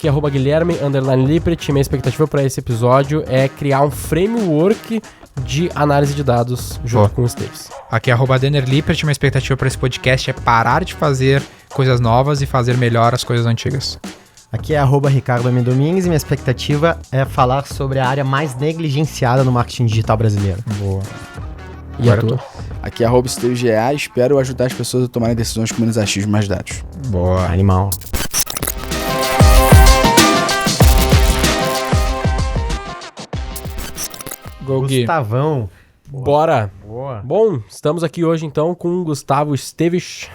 Aqui é @Guilherme_Lippert. Minha expectativa para esse episódio é criar um framework de análise de dados junto com o Esteves. Aqui é @DennerLippert. Minha expectativa para esse podcast é parar de fazer coisas novas e fazer melhor as coisas antigas. Aqui é @Ricardo M. Domingues e minha expectativa é falar sobre a área mais negligenciada no marketing digital brasileiro. Boa. E a tua? Aqui é @StevesGA. Espero ajudar as pessoas a tomarem decisões com menos achismo, mais dados. Boa. Animal. Gui. Gustavão. Bora! Boa. Bom, estamos aqui hoje então com o Gustavo Esteves.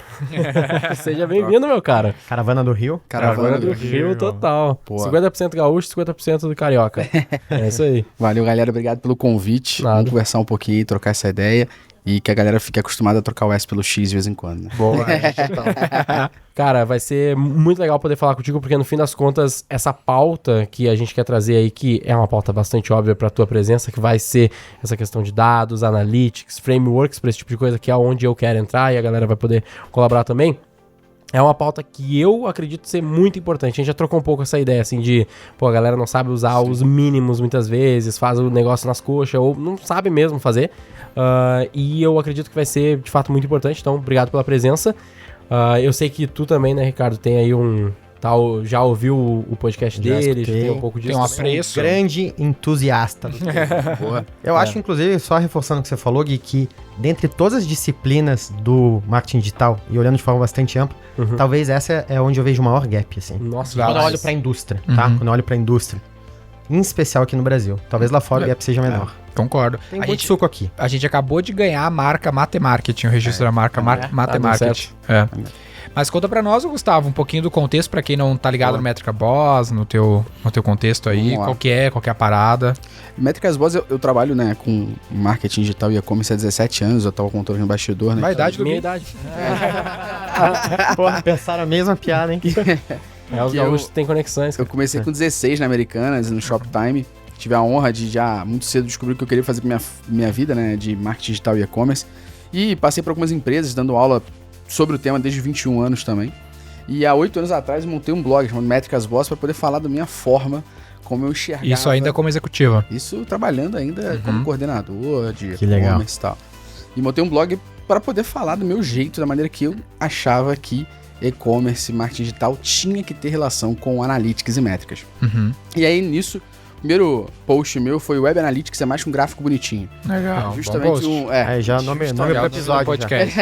Seja bem-vindo, meu cara. Caravana do Rio. Caravana do Rio total. Pô. 50% gaúcho, 50% do carioca. É isso aí. Valeu, galera. Obrigado pelo convite. Nada. Vamos conversar um pouquinho, trocar essa ideia. E que a galera fique acostumada a trocar o S pelo X de vez em quando, né? Boa. Cara, vai ser muito legal poder falar contigo, porque no fim das contas, essa pauta que a gente quer trazer aí, que é uma pauta bastante óbvia pra tua presença, que vai ser essa questão de dados, analytics, frameworks, pra esse tipo de coisa, que é onde eu quero entrar e a galera vai poder colaborar também. É uma pauta que eu acredito ser muito importante. A gente já trocou um pouco essa ideia, assim, de... Pô, a galera não sabe usar os mínimos muitas vezes, faz o negócio nas coxas, ou não sabe mesmo fazer. E eu acredito que vai ser, de fato, muito importante. Então, obrigado pela presença. Eu sei que tu também, né, Ricardo, tem aí já ouviu o podcast dele, já tem um pouco disso. Tem um também. apreço. Grande entusiasta do tema. Boa. Eu acho, inclusive, só reforçando o que você falou, Gui, que dentre todas as disciplinas do marketing digital, e olhando de forma bastante ampla, talvez essa é onde eu vejo o maior gap, assim. Nossa, Quando eu demais. olho pra indústria, tá? Quando eu olho pra indústria. Em especial aqui no Brasil. Talvez lá fora o gap seja menor. Concordo. Tem muito suco aqui. A gente acabou de ganhar a marca Matemarketing, o registro da marca Matemarketing. Mas conta pra nós, Gustavo, um pouquinho do contexto, pra quem não tá ligado no Métrica Boss, no teu contexto aí, Vamos lá. qual que é a parada. Métricas Boss, eu trabalho, né, com marketing digital e e-commerce há 17 anos. Eu tava contando no bastidor, né? Vai a idade do Minha Gui. idade. Porra, pensaram a mesma piada, hein? Os Que gaúchos têm conexões. Eu comecei com 16 na Americanas, no Shoptime. Tive a honra de já muito cedo descobrir o que eu queria fazer com minha vida, né, de marketing digital e e-commerce. E passei por algumas empresas dando aula sobre o tema desde 21 anos também. E há 8 anos atrás eu montei um blog chamado Métricas Boss para poder falar da minha forma, como eu enxergava. Isso ainda como executiva. Isso trabalhando ainda como coordenador de Que legal. e-commerce e tal. E montei um blog para poder falar do meu jeito, da maneira que eu achava que e-commerce, marketing digital tinha que ter relação com analytics e métricas. E aí nisso, o primeiro post meu foi Web Analytics é mais que um gráfico bonitinho. Legal. Justamente Aí já nome pro episódio. podcast.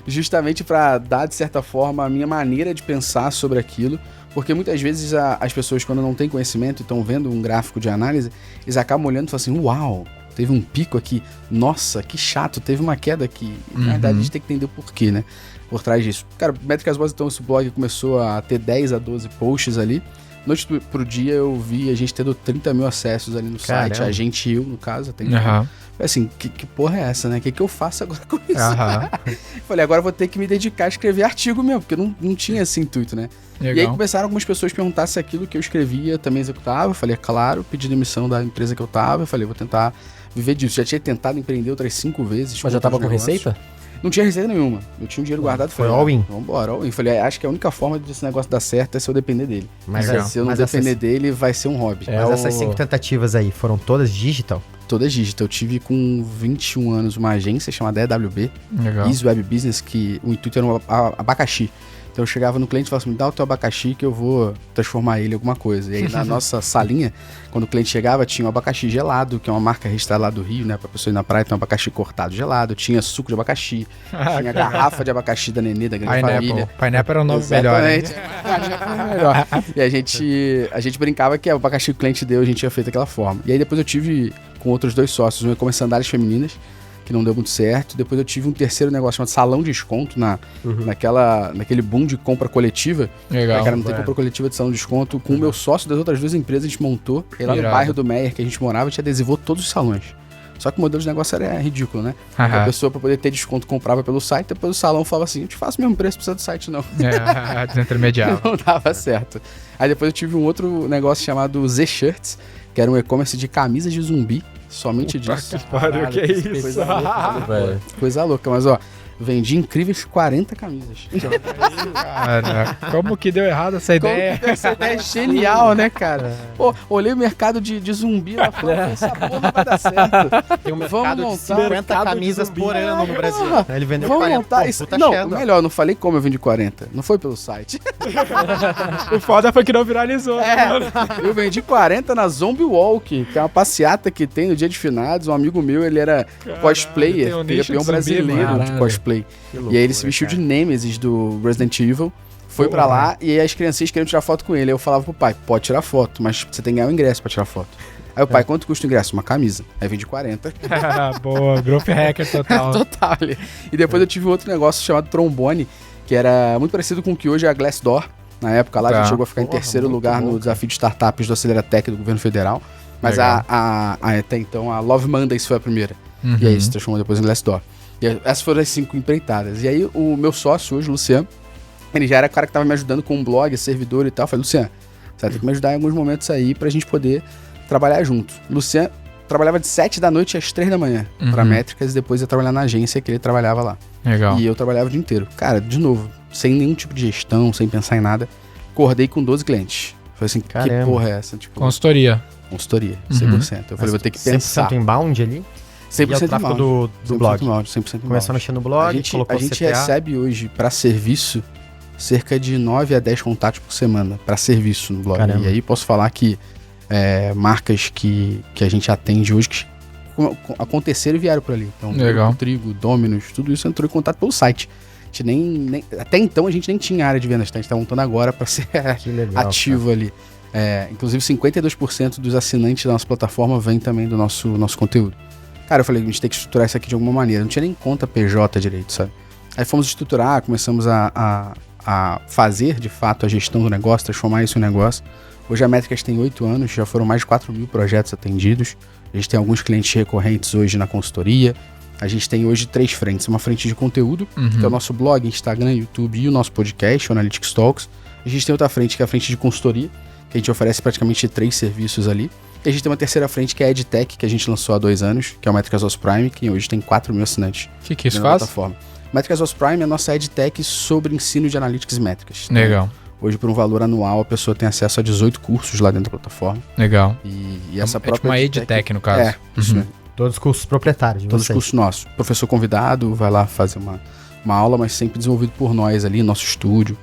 Justamente para dar, de certa forma, a minha maneira de pensar sobre aquilo, porque muitas vezes as pessoas, quando não têm conhecimento e estão vendo um gráfico de análise, eles acabam olhando e falam assim, uau, teve um pico aqui, nossa, que chato, teve uma queda aqui. Na verdade, a gente tem que entender o porquê, né, por trás disso. Cara, Métricas Boss, então, esse blog começou a ter 10 a 12 posts ali. Noite pro dia eu vi a gente tendo 30 mil acessos ali no Caramba. site, a gente e eu, no caso, até assim, que porra é essa, né? O que eu faço agora com isso? Falei, agora eu vou ter que me dedicar a escrever artigo mesmo, porque não tinha esse intuito, né? Legal. E aí começaram algumas pessoas a perguntar se aquilo que eu escrevia também executava. Eu falei, é claro, pedi demissão da empresa que eu tava. Eu falei, vou tentar viver disso. Já tinha tentado empreender outras 5 vezes. Mas já tava com outros negócios. receita? Não tinha receita nenhuma. Eu tinha um dinheiro guardado. Foi falei, all-in? Vambora, all-in. Falei, acho que a única forma desse negócio dar certo é se eu depender dele. Mas, Se eu não depender dele, vai ser um hobby. mas essas 5 tentativas aí foram todas digital? Todas digital. Eu tive com 21 aanos uma agência chamada EWB, Legal. Easy Web Business, que o intuito era um abacaxi. Então eu chegava no cliente e falava assim, me dá o teu abacaxi que eu vou transformar ele em alguma coisa. E aí na nossa salinha, quando o cliente chegava, tinha um abacaxi gelado, que é uma marca registrada lá do Rio, né? Pra pessoa ir na praia, tem um abacaxi cortado gelado, tinha suco de abacaxi, tinha garrafa de abacaxi da Nenê, da Grande Família. Pineapple era o nome melhor, né? Melhor. E a gente brincava que o abacaxi que o cliente deu, a gente tinha feito daquela forma. E aí depois eu tive com outros 2 sócios, um e-commerce sandálias femininas, que não deu muito certo. Depois eu tive um terceiro negócio chamado Salão de Desconto, naquele boom de compra coletiva. Legal. Cara, não tem compra coletiva de salão de desconto. Com o meu sócio das outras 2 empresas, a gente montou. E lá no Irado. bairro do Meier, que a gente morava, a gente adesivou todos os salões. Só que o modelo de negócio era ridículo, né? A pessoa, pra poder ter desconto, comprava pelo site, depois o salão falava assim, eu te faço o mesmo preço, precisa do site não. Desintermediário. Não dava certo. Aí depois eu tive um outro negócio chamado Z-Shirts, que era um e-commerce de camisas de zumbi, somente disso. Que é isso? Coisa louca, mas ó, Vendi incríveis 40 camisas. Cara, como que deu errado essa ideia? Essa ideia é genial, né, cara? Pô, olhei o mercado de zumbi lá fora, essa porra não vai dar certo. Tem um Vamos mercado de montar 50 camisas por ano no Brasil. Ele vendeu Vamos 40. montar Pô, isso. puta Não, shadow. melhor, não falei como eu vendi 40. Não foi pelo site. O foda foi que não viralizou. Eu vendi 40 na Zombie Walk, que é uma passeata que tem no Dia de Finados. Um amigo meu, ele era cosplayer, tem um ele é nicho campeão de zumbi, brasileiro de caralho. cosplay. E aí ele se vestiu de Nemesis do Resident Evil. Foi pra lá e aí as criancinhas queriam tirar foto com ele. Aí eu falava pro pai, pode tirar foto, mas você tem que ganhar o ingresso pra tirar foto. Aí o pai, quanto custa o ingresso? Uma camisa. Aí vendi 40. Boa, Growth Hacker total. Total. E depois eu tive outro negócio chamado trombone, que era muito parecido com o que hoje é a Glassdoor. Na época lá a gente chegou a ficar em terceiro lugar no desafio de startups do Aceleratec do governo federal. Mas até então a Love Mondays foi a primeira. E aí se transformou depois em Glassdoor. E essas foram as 5 empreitadas. E aí o meu sócio hoje, o Luciano, ele já era o cara que tava me ajudando com um blog, servidor e tal. Eu falei, Luciano, você vai ter que me ajudar em alguns momentos aí pra gente poder trabalhar junto. O Luciano trabalhava de 7 da noite às 3 da manhã pra Métricas e depois ia trabalhar na agência que ele trabalhava lá. Legal. E eu trabalhava o dia inteiro. Cara, de novo, sem nenhum tipo de gestão, sem pensar em nada, acordei com 12 clientes. Falei assim, Caramba. que porra é essa? Tipo, Consultoria. consultoria, 100%. Eu falei, vou ter que pensar. 100% inbound ali? E é o 100% tráfego inbound. do blog. 100% inbound, 100% inbound. Começou a mexer no blog, A gente colocou CTA. recebe hoje pra serviço cerca de 9 a 10 contatos por semana pra serviço no blog. Caramba. E aí posso falar que marcas que a gente atende hoje que aconteceram e vieram por ali. Então, Legal. Grupo Trigo, Dominus, tudo isso entrou em contato pelo site. A gente até então a gente nem tinha área de vendas, tá? A gente tá montando agora pra ser Que legal, ativo ali. Inclusive 52% dos assinantes da nossa plataforma vem também do nosso conteúdo. Cara, eu falei, a gente tem que estruturar isso aqui de alguma maneira. Não tinha nem conta PJ direito, sabe? Aí fomos estruturar, começamos a fazer, de fato, a gestão do negócio, transformar isso em negócio. Hoje a Métricas tem 8 anos, já foram mais de 4.000 projetos atendidos. A gente tem alguns clientes recorrentes hoje na consultoria. A gente tem hoje 3 frentes. Uma frente de conteúdo, que é o nosso blog, Instagram, YouTube e o nosso podcast, o Analytics Talks. A gente tem outra frente, que é a frente de consultoria, que a gente oferece praticamente 3 serviços ali. E a gente tem uma terceira frente, que é a EdTech, que a gente lançou há 2 anos, que é o Métricas OS Prime, que hoje tem 4.000 assinantes. O que isso na faz? plataforma. Métricas OS Prime é a nossa EdTech sobre ensino de Analytics e Métricas. Então, Legal, hoje, por um valor anual, a pessoa tem acesso a 18 cursos lá dentro da plataforma. legal. E essa É própria tipo uma EdTech, no caso. isso mesmo. Todos os cursos proprietários de Todos os vocês. cursos nossos. Professor convidado vai lá fazer uma aula, mas sempre desenvolvido por nós ali, nosso estúdio,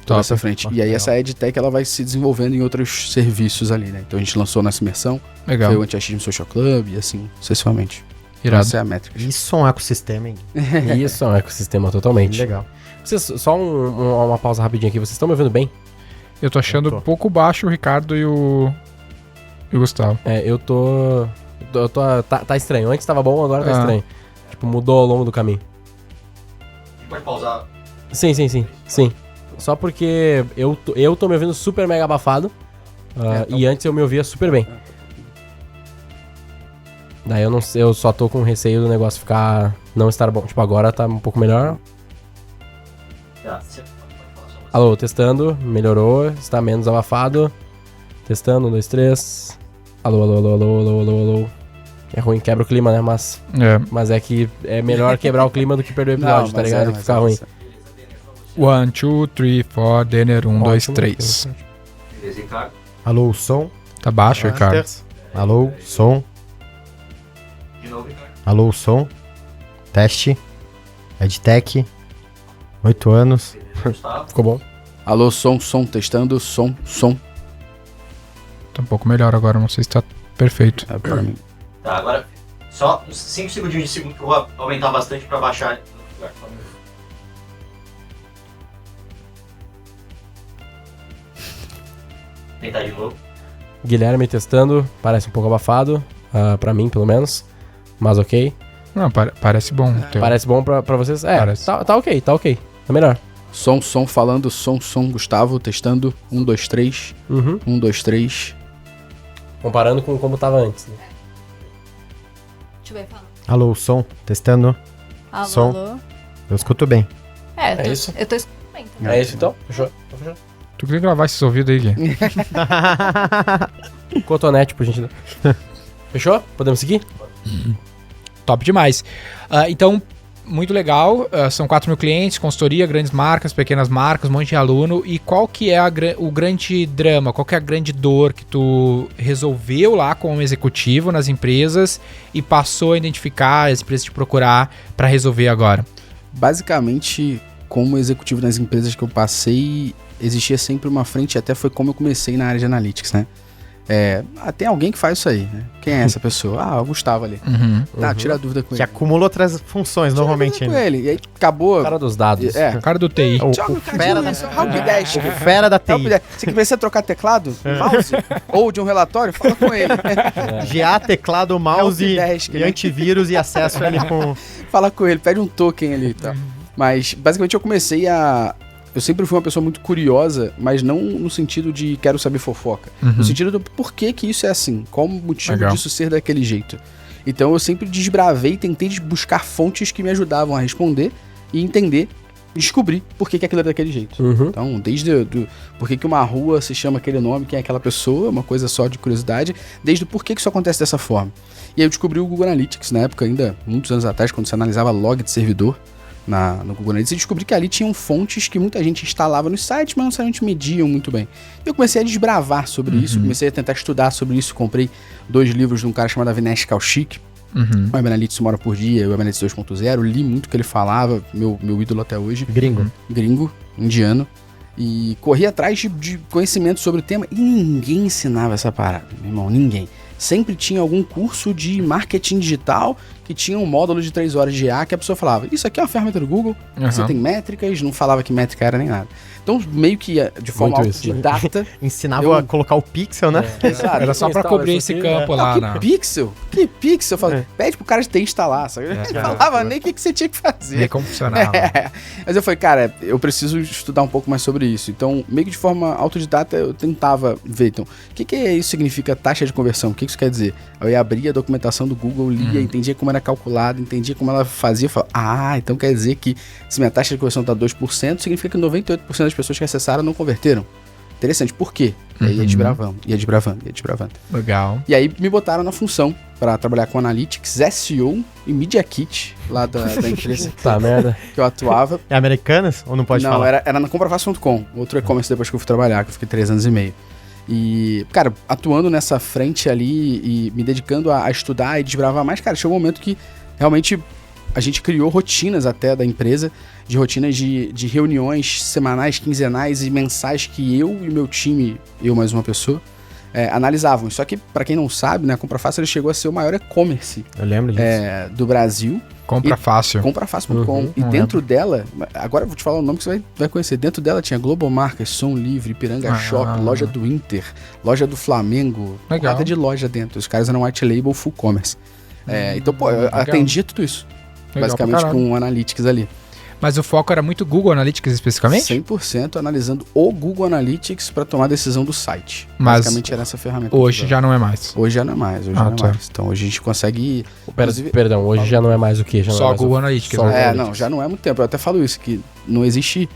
toda Top. essa frente. E aí Legal. essa EdTech ela vai se desenvolvendo em outros serviços ali, né? Então a gente lançou nossa imersão, Legal. foi o Anti-Achismo Social Club e assim, sucessivamente. Irado. Essa é a métrica. Isso é um ecossistema, hein? Isso é um ecossistema totalmente. Legal. Vocês, só uma pausa rapidinho aqui. Vocês estão me ouvindo bem? Eu tô achando Eu tô. um pouco baixo o Ricardo e o Gustavo. Eu tô... Tá estranho. Antes tava bom, agora tá Ah. estranho. Tipo, mudou ao longo do caminho. Pode pausar. Sim. Só porque eu tô me ouvindo super mega abafado. E antes eu me ouvia super bem. Daí eu não sei, eu só tô com receio do negócio não estar bom. Tipo, agora tá um pouco melhor. Tá, você pode falar só você. Alô, testando, melhorou, está menos abafado. Testando, 1, 2, 3. Alô. É ruim, quebra o clima, né? Mas é que é melhor quebrar o clima do que perder o episódio, tá ligado? Que fica ruim. 1, 2, 3, 4, Denner, 1, 2, Ótimo. 3. Beleza, Ricardo? Alô, som. Tá baixo, Ricardo? Masters. Alô, som. De novo, Ricardo? Alô, som. Teste. EdTech. 8 anos. Gustavo? Ficou bom? Alô, som, testando, som. Tá um pouco melhor agora, não sei se tá perfeito. É pra mim. Tá, agora só uns 5 segundinhos de segundo que eu vou aumentar bastante pra baixar. Tentar de novo. Guilherme testando, parece um pouco abafado. Pra mim, pelo menos. Mas ok. Não, parece bom. o teu. Parece bom pra vocês? Parece. Tá ok. Tá melhor. Som, falando, som, Gustavo, testando, 1, 2, 3, Uhum. 1, 2, 3. Comparando com como tava antes. Né? Deixa eu ver, fala. Alô, som. Testando. Alô, Som. alô. Eu escuto bem. É isso? Eu tô escutando bem também. É isso então? Fechou? Tu queria gravar esses ouvidos aí, Gui? Cotonete, por gentileza. Fechou? Podemos seguir? Top demais. Então, muito legal. São 4 mil clientes, consultoria, grandes marcas, pequenas marcas, um monte de aluno. E qual que é o grande drama? Qual que é a grande dor que tu resolveu lá como executivo nas empresas e passou a identificar as empresas te procurar para resolver agora? Basicamente, como executivo nas empresas que eu passei, existia sempre uma frente, até foi como eu comecei na área de analytics, né? Tem alguém que faz isso aí, né? Quem é essa pessoa? O Gustavo ali. Tira a dúvida com ele. Que acumula outras funções, normalmente. Com ele. E aí acabou. O cara dos dados. O cara do TI. O fera da Helpdesk. O fera da TI. Você que precisa trocar teclado, mouse, ou de um relatório, fala com ele. GA, teclado, mouse Helpdesk, e né? antivírus e acesso ali com... Fala com ele, pede um token ali e tal. Mas, basicamente, eu sempre fui uma pessoa muito curiosa, mas não no sentido de quero saber fofoca. No sentido do porquê que isso é assim. Qual o motivo disso ser daquele jeito. Então eu sempre desbravei e tentei buscar fontes que me ajudavam a responder e entender, descobrir por que aquilo é daquele jeito. Então, desde por que uma rua se chama aquele nome, quem é aquela pessoa, uma coisa só de curiosidade, desde o porquê que isso acontece dessa forma. E aí eu descobri o Google Analytics, na época ainda, muitos anos atrás, quando você analisava log de servidor, no Google Analytics, e descobri que ali tinham fontes que muita gente instalava nos sites, mas não necessariamente mediam muito bem. Eu comecei a desbravar sobre isso, comecei a tentar estudar sobre isso, comprei 2 livros de um cara chamado Avinash Kaushik, o Web Analytics 1 hora por dia, o Web Analytics 2.0, li muito o que ele falava, meu ídolo até hoje. Gringo, indiano, e corri atrás de conhecimento sobre o tema, e ninguém ensinava essa parada, meu irmão, ninguém. Sempre tinha algum curso de marketing digital que tinha um módulo de 3 horas de IA que a pessoa falava, isso aqui é uma ferramenta do Google, você tem métricas, não falava que métrica era nem nada. Então, meio que de forma autodidata... Ensinava a colocar o pixel, né? Exato. Era só pra cobrir esse campo lá, né? Que pixel? Eu falei, pede pro cara de TI instalar, sabe? Ele não falava nem o que você tinha que fazer. Nem como funcionava. Mas eu falei, cara, eu preciso estudar um pouco mais sobre isso. Então, meio que de forma autodidata, eu tentava ver. Então, o que isso significa taxa de conversão? O que isso quer dizer? Eu ia abrir a documentação do Google, lia, entendia como era calculado, entendia como ela fazia. Falava, então quer dizer que se minha taxa de conversão tá 2%, significa que 98% das pessoas que acessaram não converteram. Interessante, por quê? E aí ia desbravando. Legal. E aí me botaram na função para trabalhar com Analytics, SEO e Media Kit lá da empresa Tá, merda. que eu atuava. É Americanas ou não pode falar? Não, era na comprafácil.com, outro e-commerce depois que eu fui trabalhar, que eu fiquei 3 anos e meio. E, cara, atuando nessa frente ali e me dedicando a estudar e desbravar mais, cara, chegou um momento que realmente a gente criou rotinas até da empresa, de rotinas de reuniões semanais, quinzenais e mensais que eu e meu time, eu mais uma pessoa, analisavam. Só que, pra quem não sabe, né, a Comprafácil ele chegou a ser o maior e-commerce Eu lembro disso. do Brasil. Compra fácil. Comprafácil.com. E dentro dela, agora eu vou te falar o nome que você vai conhecer. Dentro dela tinha Global Marcas, Som Livre, Ipiranga Shop, loja do Inter, loja do Flamengo. Legal. Nada de loja dentro. Os caras eram white label, full commerce. Então, pô, eu atendia tudo isso. Legal basicamente pra com Analytics ali. Mas o foco era muito Google Analytics especificamente? 100% analisando o Google Analytics para tomar a decisão do site. Mas basicamente era essa ferramenta. Hoje já não é mais. Hoje já não é mais. Então hoje a gente consegue... Perdão, hoje já não é mais o quê? Já não Só é mais Google Analytics. só né? Google não, já não é muito tempo. Eu até falo isso, que não existe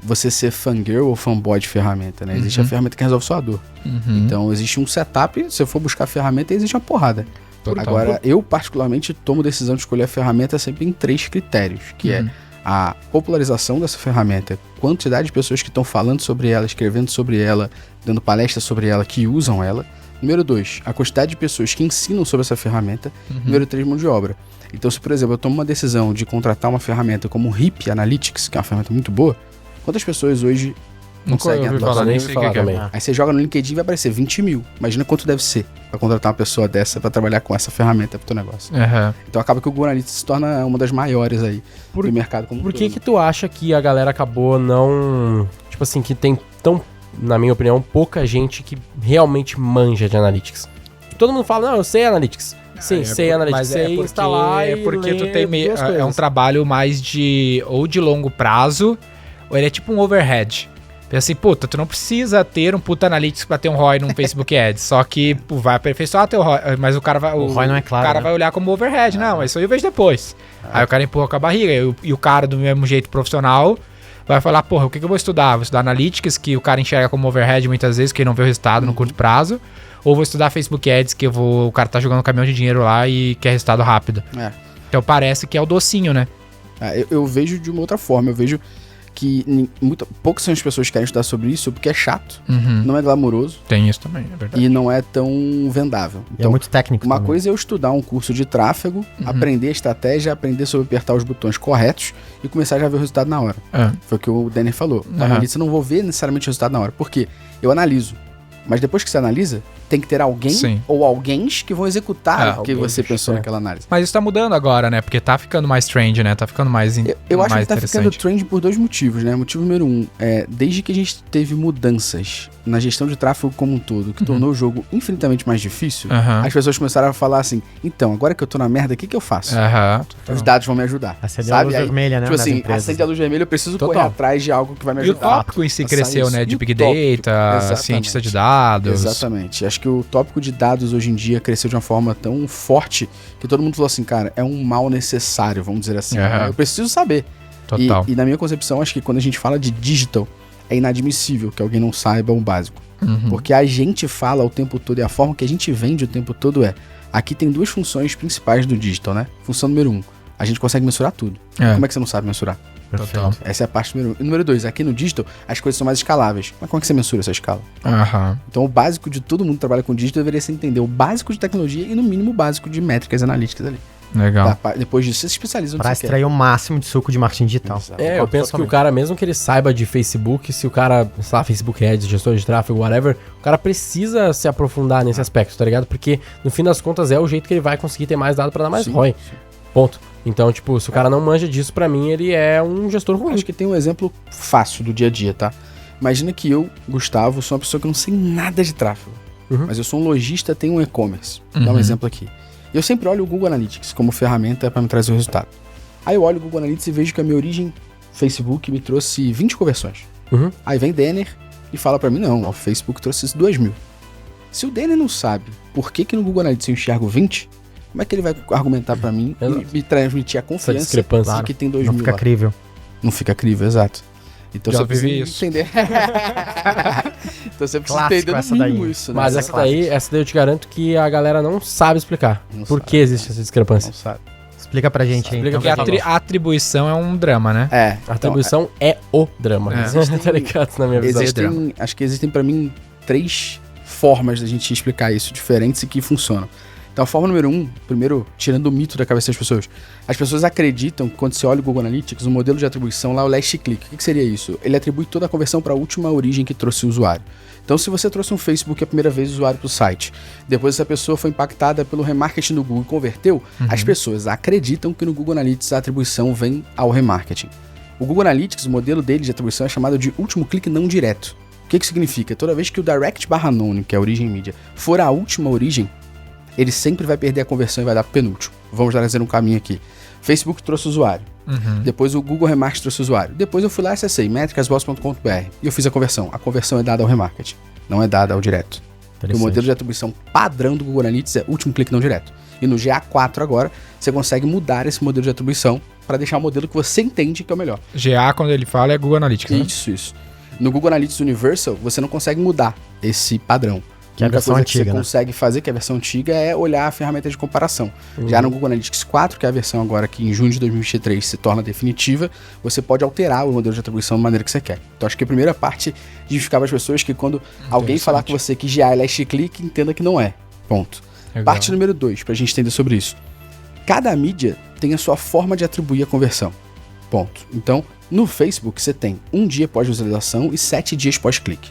você ser fangirl ou fanboy de ferramenta, né? Existe a ferramenta que resolve sua dor. Então existe um setup, se eu for buscar a ferramenta, existe uma porrada. Total. Agora, eu particularmente tomo decisão de escolher a ferramenta sempre em 3 critérios, que é a popularização dessa ferramenta, quantidade de pessoas que estão falando sobre ela, escrevendo sobre ela, dando palestras sobre ela, que usam ela. Número 2, a quantidade de pessoas que ensinam sobre essa ferramenta. Número 3, mão de obra. Então, se por exemplo eu tomo uma decisão de contratar uma ferramenta como o HIP Analytics, que é uma ferramenta muito boa, quantas pessoas hoje conseguem ouvi atuar? falar, nem nem sei sei falar o que é. também. Aí você joga no LinkedIn e vai aparecer 20 mil. Imagina quanto deve ser pra contratar uma pessoa dessa pra trabalhar com essa ferramenta pro teu negócio. Uhum. Então acaba que o Google Analytics se torna uma das maiores aí do mercado como Por todo, que que tu acha que a galera acabou não... Tipo assim, que tem tão, na minha opinião, pouca gente que realmente manja de Analytics? Todo mundo fala, não, eu sei Analytics. Sim, sei Analytics, sei instalar e porque tu ler tem duas é coisas. um trabalho mais de ou de longo prazo, ou ele é tipo um overhead. Pensa assim, puta, tu não precisa ter um puta Analytics pra ter um ROI num Facebook Ads, só que pô, vai aperfeiçoar teu ROI, mas o cara vai... O ROI não é claro, O cara né? vai olhar como overhead, não, mas isso aí eu vejo depois. Aí o cara empurra com a barriga, e o cara do mesmo jeito profissional vai falar, porra, o que eu vou estudar? Vou estudar Analytics, que o cara enxerga como overhead muitas vezes, que ele não vê o resultado no curto prazo, ou vou estudar Facebook Ads, que o cara tá jogando um caminhão de dinheiro lá e quer resultado rápido. Então parece que é o docinho, né? Eu vejo de uma outra forma, eu vejo que poucas são as pessoas que querem estudar sobre isso porque é chato, não é glamouroso Tem isso também, é verdade. e não é tão vendável. E é muito técnico Uma também. coisa é eu estudar um curso de tráfego, aprender a estratégia, aprender sobre apertar os botões corretos e começar já a ver o resultado na hora. Foi o que o Denner falou. Na analista eu não vou ver necessariamente o resultado na hora. Por quê? Eu analiso. Mas depois que você analisa, tem que ter alguém Sim. ou alguéns que vão executar o que alguém, você pensou naquela análise. Mas isso tá mudando agora, né? Porque tá ficando mais trend, né? Tá ficando mais Eu acho mais que tá ficando trend por 2 motivos, né? Motivo número 1, desde que a gente teve mudanças na gestão de tráfego como um todo, que tornou o jogo infinitamente mais difícil, as pessoas começaram a falar assim, então, agora que eu tô na merda, o que eu faço? Os dados vão me ajudar. Acender a luz Aí, vermelha, né? tipo nas assim, empresas. acende a luz vermelha, eu preciso correr Total. atrás de algo que vai me E o ajudar. tópico em si Passar cresceu, isso. né? E De o Big tópico, Data, exatamente. cientista de dados. Exatamente. Acho que o tópico de dados hoje em dia cresceu de uma forma tão forte que todo mundo falou assim, cara, é um mal necessário, vamos dizer assim. Eu preciso saber. Total. E na minha concepção, acho que quando a gente fala de digital, é inadmissível que alguém não saiba o básico. Porque a gente fala o tempo todo e a forma que a gente vende o tempo todo aqui tem 2 funções principais do digital, né? Função número 1, a gente consegue mensurar tudo. Como é que você não sabe mensurar? Total. Essa é a parte número 1. E número 2, aqui no digital, as coisas são mais escaláveis. Mas como é que você mensura essa escala? Então o básico de todo mundo que trabalha com digital deveria ser entender o básico de tecnologia e no mínimo o básico de métricas analíticas ali. Legal. Depois disso, você se especializa no Pra que você quer. extrair o máximo de suco de marketing digital. Eu penso que o cara, mesmo que ele saiba de Facebook, se o cara, sei lá, Facebook Ads, gestor de tráfego, whatever, o cara precisa se aprofundar nesse aspecto, tá ligado? Porque, no fim das contas, é o jeito que ele vai conseguir ter mais dado pra dar mais Sim, ROI. Ponto. Então, tipo, se o cara não manja disso, pra mim, ele é um gestor ruim. Acho que tem um exemplo fácil do dia a dia, tá? Imagina que eu, Gustavo, sou uma pessoa que não sei nada de tráfego. Mas eu sou um lojista, tenho um e-commerce. Vou dar um exemplo aqui. Eu sempre olho o Google Analytics como ferramenta para me trazer o resultado. Aí eu olho o Google Analytics e vejo que a minha origem Facebook me trouxe 20 conversões. Aí vem Denner e fala para mim, não, o Facebook trouxe 2.000. Se o Denner não sabe por que no Google Analytics eu enxergo 20, como é que ele vai argumentar para mim e me transmitir a confiança discrepância. de que tem 2.000 Não fica lá? crível. Não fica crível, exato. Então Já você precisa vivi isso. entender. Então você precisa Clássico entender no essa mínimo daí. isso, né? Mas essa daí eu te garanto que a galera não sabe explicar. Não Por sabe. que existe essa discrepância. Não sabe. Explica pra gente aí. Explica Então. pra Porque a atribuição é um drama, né? A atribuição é o drama. É. Tá ligado na minha visão. Acho que existem pra mim 3 formas da gente explicar isso, diferentes e que funcionam. Então a forma número 1, primeiro, tirando o mito da cabeça das pessoas. As pessoas acreditam que quando você olha o Google Analytics, o modelo de atribuição lá, o last click, o que seria isso? Ele atribui toda a conversão para a última origem que trouxe o usuário. Então se você trouxe um Facebook a primeira vez o usuário para o site, depois essa pessoa foi impactada pelo remarketing do Google e converteu, as pessoas acreditam que no Google Analytics a atribuição vem ao remarketing. O Google Analytics, o modelo dele de atribuição é chamado de último clique não direto. O que significa? Toda vez que o direct/none, que é a origem mídia, for a última origem, ele sempre vai perder a conversão e vai dar pro penúltimo. Vamos trazer um caminho aqui. Facebook trouxe o usuário. Depois o Google Remarketing trouxe o usuário. Depois eu fui lá e acessei métricasboss.com.br e eu fiz a conversão. A conversão é dada ao remarketing, não é dada ao direto. O modelo de atribuição padrão do Google Analytics é último clique não direto. E no GA4 agora, você consegue mudar esse modelo de atribuição para deixar o modelo que você entende que é o melhor. GA, quando ele fala, é Google Analytics, né? Isso. No Google Analytics Universal, você não consegue mudar esse padrão. Que é a única versão coisa que antiga, você né? consegue fazer, que é a versão antiga, é olhar a ferramenta de comparação. Já no Google Analytics 4, que é a versão agora que em junho de 2023 se torna definitiva, você pode alterar o modelo de atribuição da maneira que você quer. Então acho que a primeira parte de justificar para as pessoas que quando alguém falar com você que já é last click, entenda que não é. Ponto. Legal. Parte número 2, pra gente entender sobre isso. Cada mídia tem a sua forma de atribuir a conversão. Ponto. Então, no Facebook você tem 1 dia pós-visualização e 7 dias pós-clique.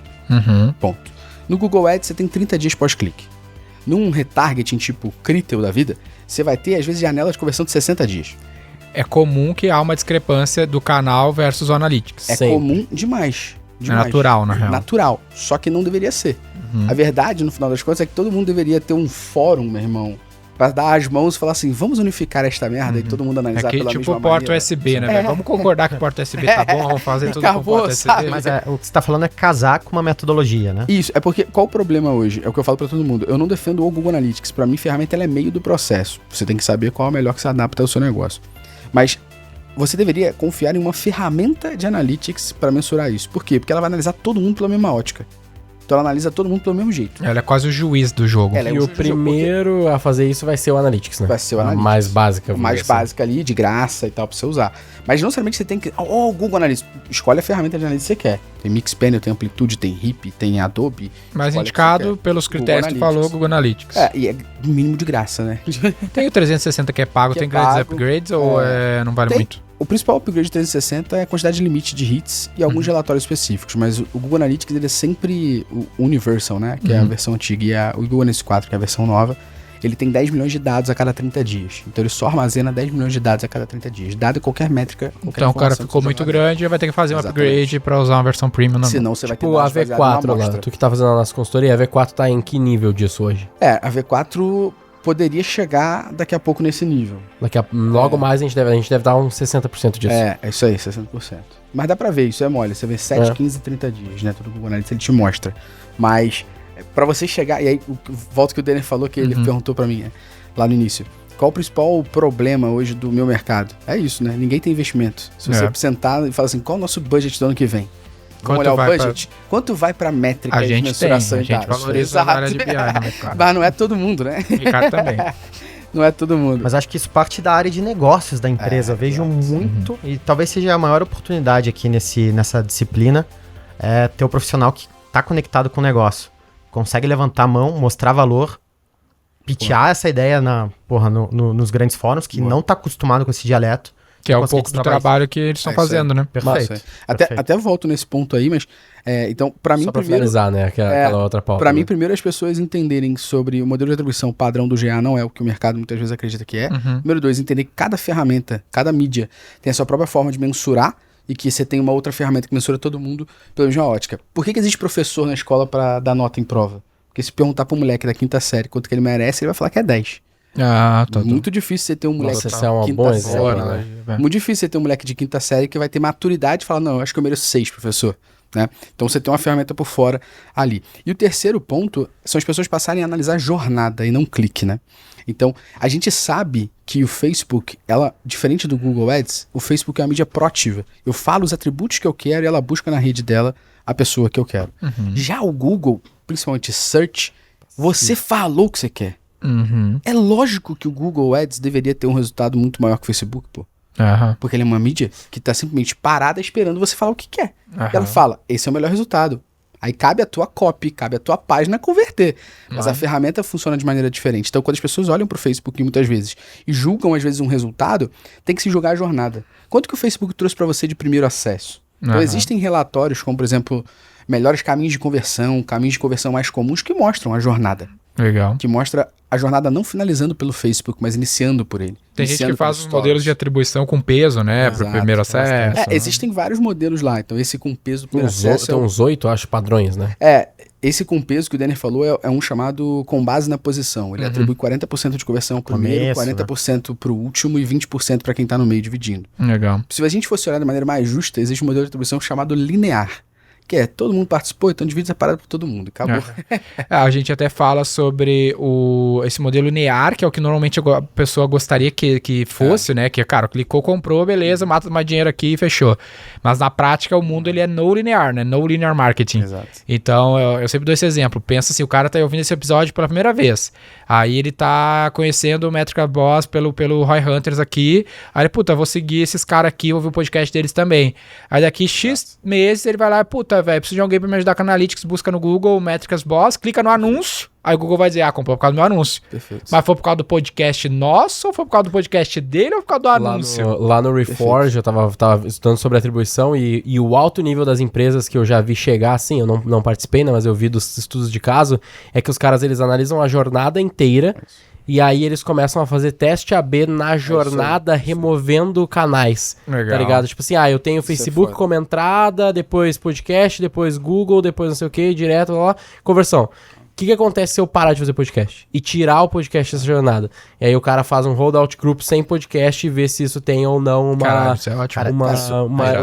Ponto. No Google Ads você tem 30 dias pós-clique. Num retargeting tipo Critel da vida, você vai ter às vezes janela de conversão de 60 dias. É comum que há uma discrepância do canal versus o Analytics. É comum demais. É natural, na real. Natural. Só que não deveria ser. A verdade, no final das contas, é que todo mundo deveria ter um fórum, meu irmão, pra dar as mãos e falar assim, vamos unificar esta merda e todo mundo analisar É que pela tipo mesma porta maneira. USB, né? velho? Vamos concordar que porta USB tá bom, vamos fazer tudo com Acabou, porta USB. sabe? Mas o que você tá falando é casar com uma metodologia, né? Isso, é porque qual o problema hoje? É o que eu falo pra todo mundo. Eu não defendo o Google Analytics. Pra mim, a ferramenta ela é meio do processo. Você tem que saber qual é o melhor que se adapta ao seu negócio. Mas você deveria confiar em uma ferramenta de Analytics pra mensurar isso. Por quê? Porque ela vai analisar todo mundo pela mesma ótica. Então ela analisa todo mundo pelo mesmo jeito. Ela é quase o juiz do jogo. Ela é E o primeiro a fazer isso vai ser o Analytics, né? Vai ser o A Analytics. mais básica. A mais vamos dizer assim. básica ali, de graça e tal, pra você usar. Mas não necessariamente você tem que... o Google Analytics. Escolhe a ferramenta de análise que você quer. Tem Mixpanel, tem Amplitude, tem RIP, tem Adobe. Mas Escolhe indicado o que você pelos critérios que tu falou, Google Analytics. quer. E é mínimo de graça, né? Tem o 360 que é pago, Que tem é grandes pago. upgrades ou não vale Tem. muito? O principal upgrade de 360 é a quantidade de limite de hits e alguns relatórios específicos, mas o Google Analytics ele é sempre o Universal, né? Que é a versão antiga, e o Google Analytics 4, que é a versão nova, ele tem 10 milhões de dados a cada 30 dias. Então ele só armazena 10 milhões de dados a cada 30 dias. Dado qualquer métrica, qualquer Então o cara informação que ficou você muito jogar. grande e vai ter que fazer um Exatamente. upgrade pra usar uma versão premium. Não. Senão você vai ter Tipo, a dados baseados V4 numa lá, amostra. tu que tá fazendo a nossa consultoria, a V4 tá em que nível disso hoje? A V4 poderia chegar daqui a pouco nesse nível. Logo mais a gente deve dar uns 60% disso. É isso aí, 60%. Mas dá pra ver, isso é mole. Você vê 7, 15, 30 dias, né? Todo o Google Analytics ele te mostra. Mas, pra você chegar... E aí, volta que o Denner falou, que ele perguntou pra mim lá no início. Qual o principal problema hoje do meu mercado? É isso, né? Ninguém tem investimento. Se você sentar e falar assim, qual é o nosso budget do ano que vem? Vamos olhar o budget? Quanto vai pra métrica A de gente tem, mensuração a e gente dados? valoriza a área de BI no mercado. Mas não é todo mundo, né? Ricardo também. Não é todo mundo. Mas acho que isso parte da área de negócios da empresa. Eu vejo muito, e talvez seja a maior oportunidade aqui nessa disciplina, é ter o profissional que está conectado com o negócio. Consegue levantar a mão, mostrar valor, pitear essa ideia nos grandes fóruns, que não está acostumado com esse dialeto. Que é um Conseguir pouco do trabalhar trabalho que eles estão É isso aí. fazendo, né? Perfeito. Massa, Perfeito. até volto nesse ponto aí, mas... então, pra mim, Só pra primeiro... finalizar, né? Aquela outra pauta. Pra né? mim, primeiro, as pessoas entenderem sobre o modelo de atribuição padrão do GA não é o que o mercado muitas vezes acredita que é. Número 2, entender que cada ferramenta, cada mídia tem a sua própria forma de mensurar e que você tem uma outra ferramenta que mensura todo mundo pela mesma ótica. Por que existe professor na escola pra dar nota em prova? Porque se perguntar pro moleque da quinta série quanto que ele merece, ele vai falar que é 10. Ah, tá. Muito difícil você ter um moleque Nossa, de esse é um quinta bom série. exemplo, né? Muito difícil você ter um moleque de quinta série que vai ter maturidade e falar, não, eu acho que eu mereço 6, professor. Né? Então você tem uma ferramenta por fora ali. E o terceiro ponto são as pessoas passarem a analisar jornada e não clique, né? Então, a gente sabe que o Facebook, diferente do Google Ads, o Facebook é uma mídia proativa. Eu falo os atributos que eu quero e ela busca na rede dela a pessoa que eu quero. Já o Google, principalmente Search, você falou o que você quer. É lógico que o Google Ads deveria ter um resultado muito maior que o Facebook, pô. Porque ele é uma mídia que tá simplesmente parada esperando você falar o que quer. E ela fala, esse é o melhor resultado. Aí cabe a tua copy, cabe a tua página converter. Mas a ferramenta funciona de maneira diferente. Então, quando as pessoas olham pro Facebook muitas vezes e julgam, às vezes, um resultado, tem que se julgar a jornada. Quanto que o Facebook trouxe para você de primeiro acesso? Então, existem relatórios, como, por exemplo, melhores caminhos de conversão mais comuns, que mostram a jornada. Legal. Que mostra a jornada não finalizando pelo Facebook, mas iniciando por ele. Tem gente Iniciando que faz pelos os modelos de stories. atribuição com peso, né? Pro Exato, primeiro acesso. Existem vários modelos lá. Então, esse com peso do primeiro acesso Tem uns 8, acho, padrões, né? esse com peso que o Denner falou é um chamado com base na posição. Ele atribui 40% de conversão pro primeiro, Começo, 40% pro último e 20% para quem tá no meio dividindo. Legal. Se a gente fosse olhar de maneira mais justa, existe um modelo de atribuição chamado linear. Que é, todo mundo participou, então divide essa parada pra todo mundo. Acabou. A gente até fala sobre esse modelo linear, que é o que normalmente a pessoa gostaria que fosse, né? Que, cara, clicou, comprou, beleza, mata mais dinheiro aqui e fechou. Mas na prática, o mundo ele é no linear, né? No linear marketing. Exato. Então, eu sempre dou esse exemplo. Pensa assim, o cara tá ouvindo esse episódio pela primeira vez. Aí ele tá conhecendo o Métrica Boss pelo Roy Hunters aqui. Aí ele, puta, vou seguir esses caras aqui, ouvir o podcast deles também. Aí daqui X meses ele vai lá, puta, velho, preciso de alguém pra me ajudar com Analytics, busca no Google Métricas Boss, clica no anúncio, aí o Google vai dizer, comprou por causa do meu anúncio. Perfeito. Mas foi por causa do podcast nosso, ou foi por causa do podcast dele, ou por causa do anúncio? Lá no Reforge, eu tava estudando sobre atribuição e o alto nível das empresas que eu já vi chegar, assim, eu não participei, né, mas eu vi dos estudos de caso, é que os caras, eles analisam a jornada inteira e aí eles começam a fazer teste AB na jornada, removendo canais. Legal. Tá ligado? Tipo assim, eu tenho Facebook como entrada, depois podcast, depois Google, depois não sei o que, direto lá, conversão. O que acontece se eu parar de fazer podcast? E tirar o podcast dessa jornada? E aí o cara faz um holdout group sem podcast e vê se isso tem ou não Caralho, isso é ótimo.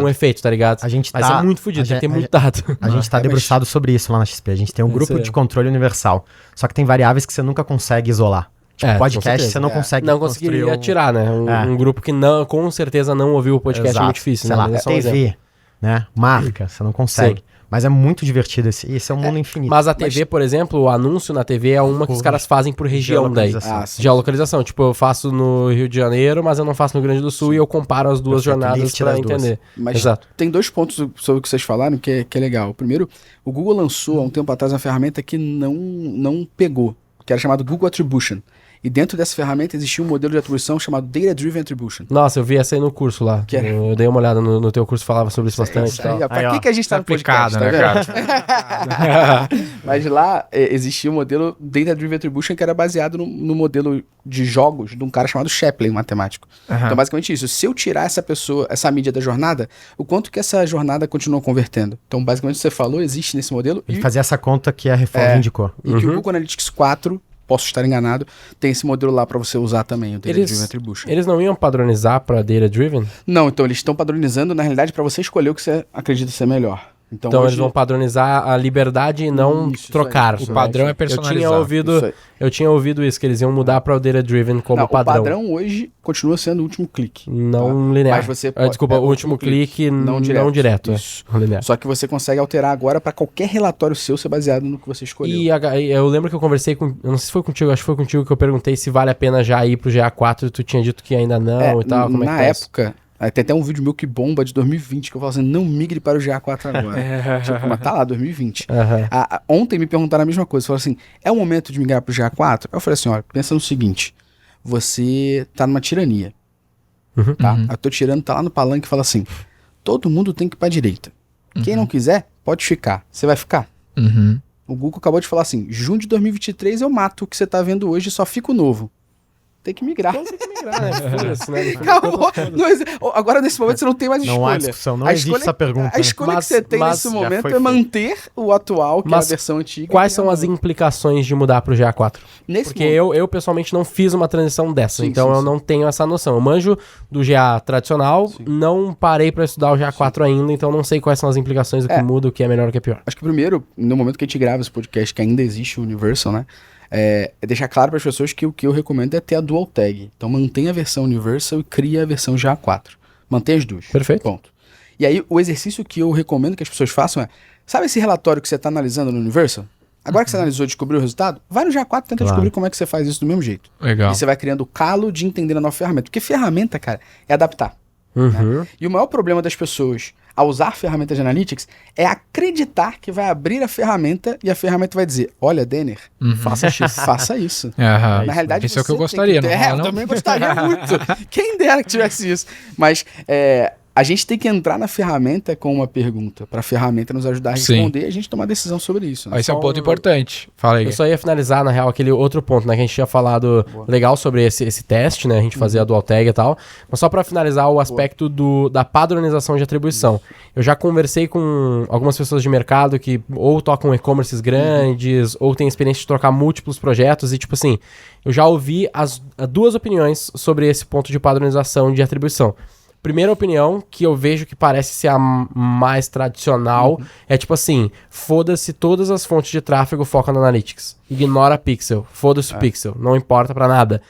um efeito, tá ligado? A gente Mas tá- é muito fodido, a tem que ter gente- muito dado. A gente tá debruçado sobre isso lá na XP. A gente tem um grupo Isso é. de controle universal. Só que tem variáveis que você nunca consegue isolar. Tipo, Com podcast certeza. você não consegue Não construir conseguiria um- tirar, né? Um grupo que não, com certeza não ouviu o podcast é Exato. muito difícil, Sei né? lá, Mas é só um exemplo. TV, né? Marca, você não consegue. Mas é muito divertido esse é um mundo infinito. Mas a TV, por exemplo, o anúncio na TV é uma que os caras fazem por região daí. Geolocalização. sim. Geolocalização. Tipo, eu faço no Rio de Janeiro, mas eu não faço no Rio Grande do Sul e eu comparo as duas Perfeito, jornadas list pra das duas. entender. Mas Exato. tem 2 pontos sobre o que vocês falaram que é legal. Primeiro, o Google lançou há um tempo atrás uma ferramenta que não pegou, que era chamado Google Attribution. E dentro dessa ferramenta existia um modelo de atribuição chamado Data Driven Attribution. Nossa, eu vi essa aí no curso lá. Que é? Eu dei uma olhada no teu curso, falava sobre isso bastante. Isso aí, e tal. ó, pra Aí, ó, que a gente tá no podcast, aplicado, né, cara? Mas lá existia o modelo Data Driven Attribution que era baseado no modelo de jogos de um cara chamado Shapley, um matemático. Então, basicamente isso. Se eu tirar essa mídia da jornada, o quanto que essa jornada continua convertendo? Então, basicamente, o que você falou, existe nesse modelo. Ele fazia essa conta que a Reforge indicou. E que o Google Analytics 4, posso estar enganado, tem esse modelo lá para você usar também, o Data Driven Attribution. Eles não iam padronizar pra Data Driven? Não, então eles estão padronizando, na realidade, para você escolher o que você acredita ser melhor. Então hoje- eles vão padronizar a liberdade e não Isso trocar. aí, isso O padrão é Eu personalizado. tinha Isso aí. ouvido isso, que eles iam mudar para o Data Driven como Não, padrão. O padrão hoje continua sendo o último clique. Não tá? linear. Mas você Desculpa, o último clique não direto. Isso. Não linear. Só que você consegue alterar agora para qualquer relatório seu ser baseado no que você escolheu. E eu lembro que eu conversei com. Eu não sei se foi contigo, acho que foi contigo que eu perguntei se vale a pena já ir pro GA4 e tu tinha dito que ainda não e tal. Como é que na tá isso? época, tem até um vídeo meu que bomba de 2020 que eu falo assim, não migre para o GA4 agora. Tipo, mas tá lá, 2020. Aham. Ontem me perguntaram a mesma coisa, falaram assim, é o momento de migrar para o GA4? Eu falei assim, olha, pensa no seguinte, você tá numa tirania, tá? A tua tirana tá lá no palanque e fala assim, todo mundo tem que ir pra direita. Quem não quiser, pode ficar. Você vai ficar? Uhum. O Google acabou de falar assim, junho de 2023 eu mato o que você tá vendo hoje e só fica o novo. Tem que migrar. Foda-se, né? Acabou. Agora, nesse momento, você não tem mais Não escolha. há discussão, não A existe escolha- essa pergunta. A escolha Mas- que você tem mas nesse já momento foi é feito. manter o atual, que Mas é a versão antiga. Quais que são é as o- implicações de mudar pro GA4? Nesse Porque momento- eu pessoalmente não fiz uma transição dessa, Sim, então sim, eu sim. não tenho essa noção. Eu manjo do GA tradicional, não parei pra estudar o GA4 ainda, então não sei quais são as implicações, o que muda, o que é melhor, o que é pior. Acho que primeiro, no momento que a gente grava esse podcast, que ainda existe o Universal, né? É deixar claro para as pessoas que o que eu recomendo é ter a dual tag. Então mantenha a versão Universal e cria a versão GA4. Mantenha as duas. Perfeito. Ponto. E aí, o exercício que eu recomendo que as pessoas façam é, sabe esse relatório que você está analisando no Universal? Agora que você analisou e descobriu o resultado, vai no GA4 e tenta descobrir como é que você faz isso do mesmo jeito. Legal. E você vai criando o calo de entender a nova ferramenta. Porque ferramenta, cara, é adaptar. Uhum. E o maior problema das pessoas ao usar ferramentas de analytics é acreditar que vai abrir a ferramenta e a ferramenta vai dizer, olha, Denner, faça X, faça isso. Aham. Na realidade, Isso é o que eu você tem gostaria, ter- não rola, eu não? também gostaria muito. Quem dera que tivesse isso. Mas a gente tem que entrar na ferramenta com uma pergunta, para a ferramenta nos ajudar a Sim. responder e a gente tomar decisão sobre isso. Né? Esse é um Só ponto um- importante. Fala aí. Eu só ia finalizar, na real, aquele outro ponto, né? Que a gente tinha falado legal sobre esse teste, né? A gente fazer a dual tag e tal. Mas só pra finalizar o aspecto da padronização de atribuição. Eu já conversei com algumas pessoas de mercado que ou tocam e-commerces grandes, ou têm experiência de trocar múltiplos projetos. E, tipo assim, eu já ouvi as duas opiniões sobre esse ponto de padronização de atribuição. Primeira opinião, que eu vejo que parece ser a mais tradicional, é tipo assim, foda-se todas as fontes de tráfego, foca no Analytics. Ignora pixel, foda-se o pixel, não importa pra nada.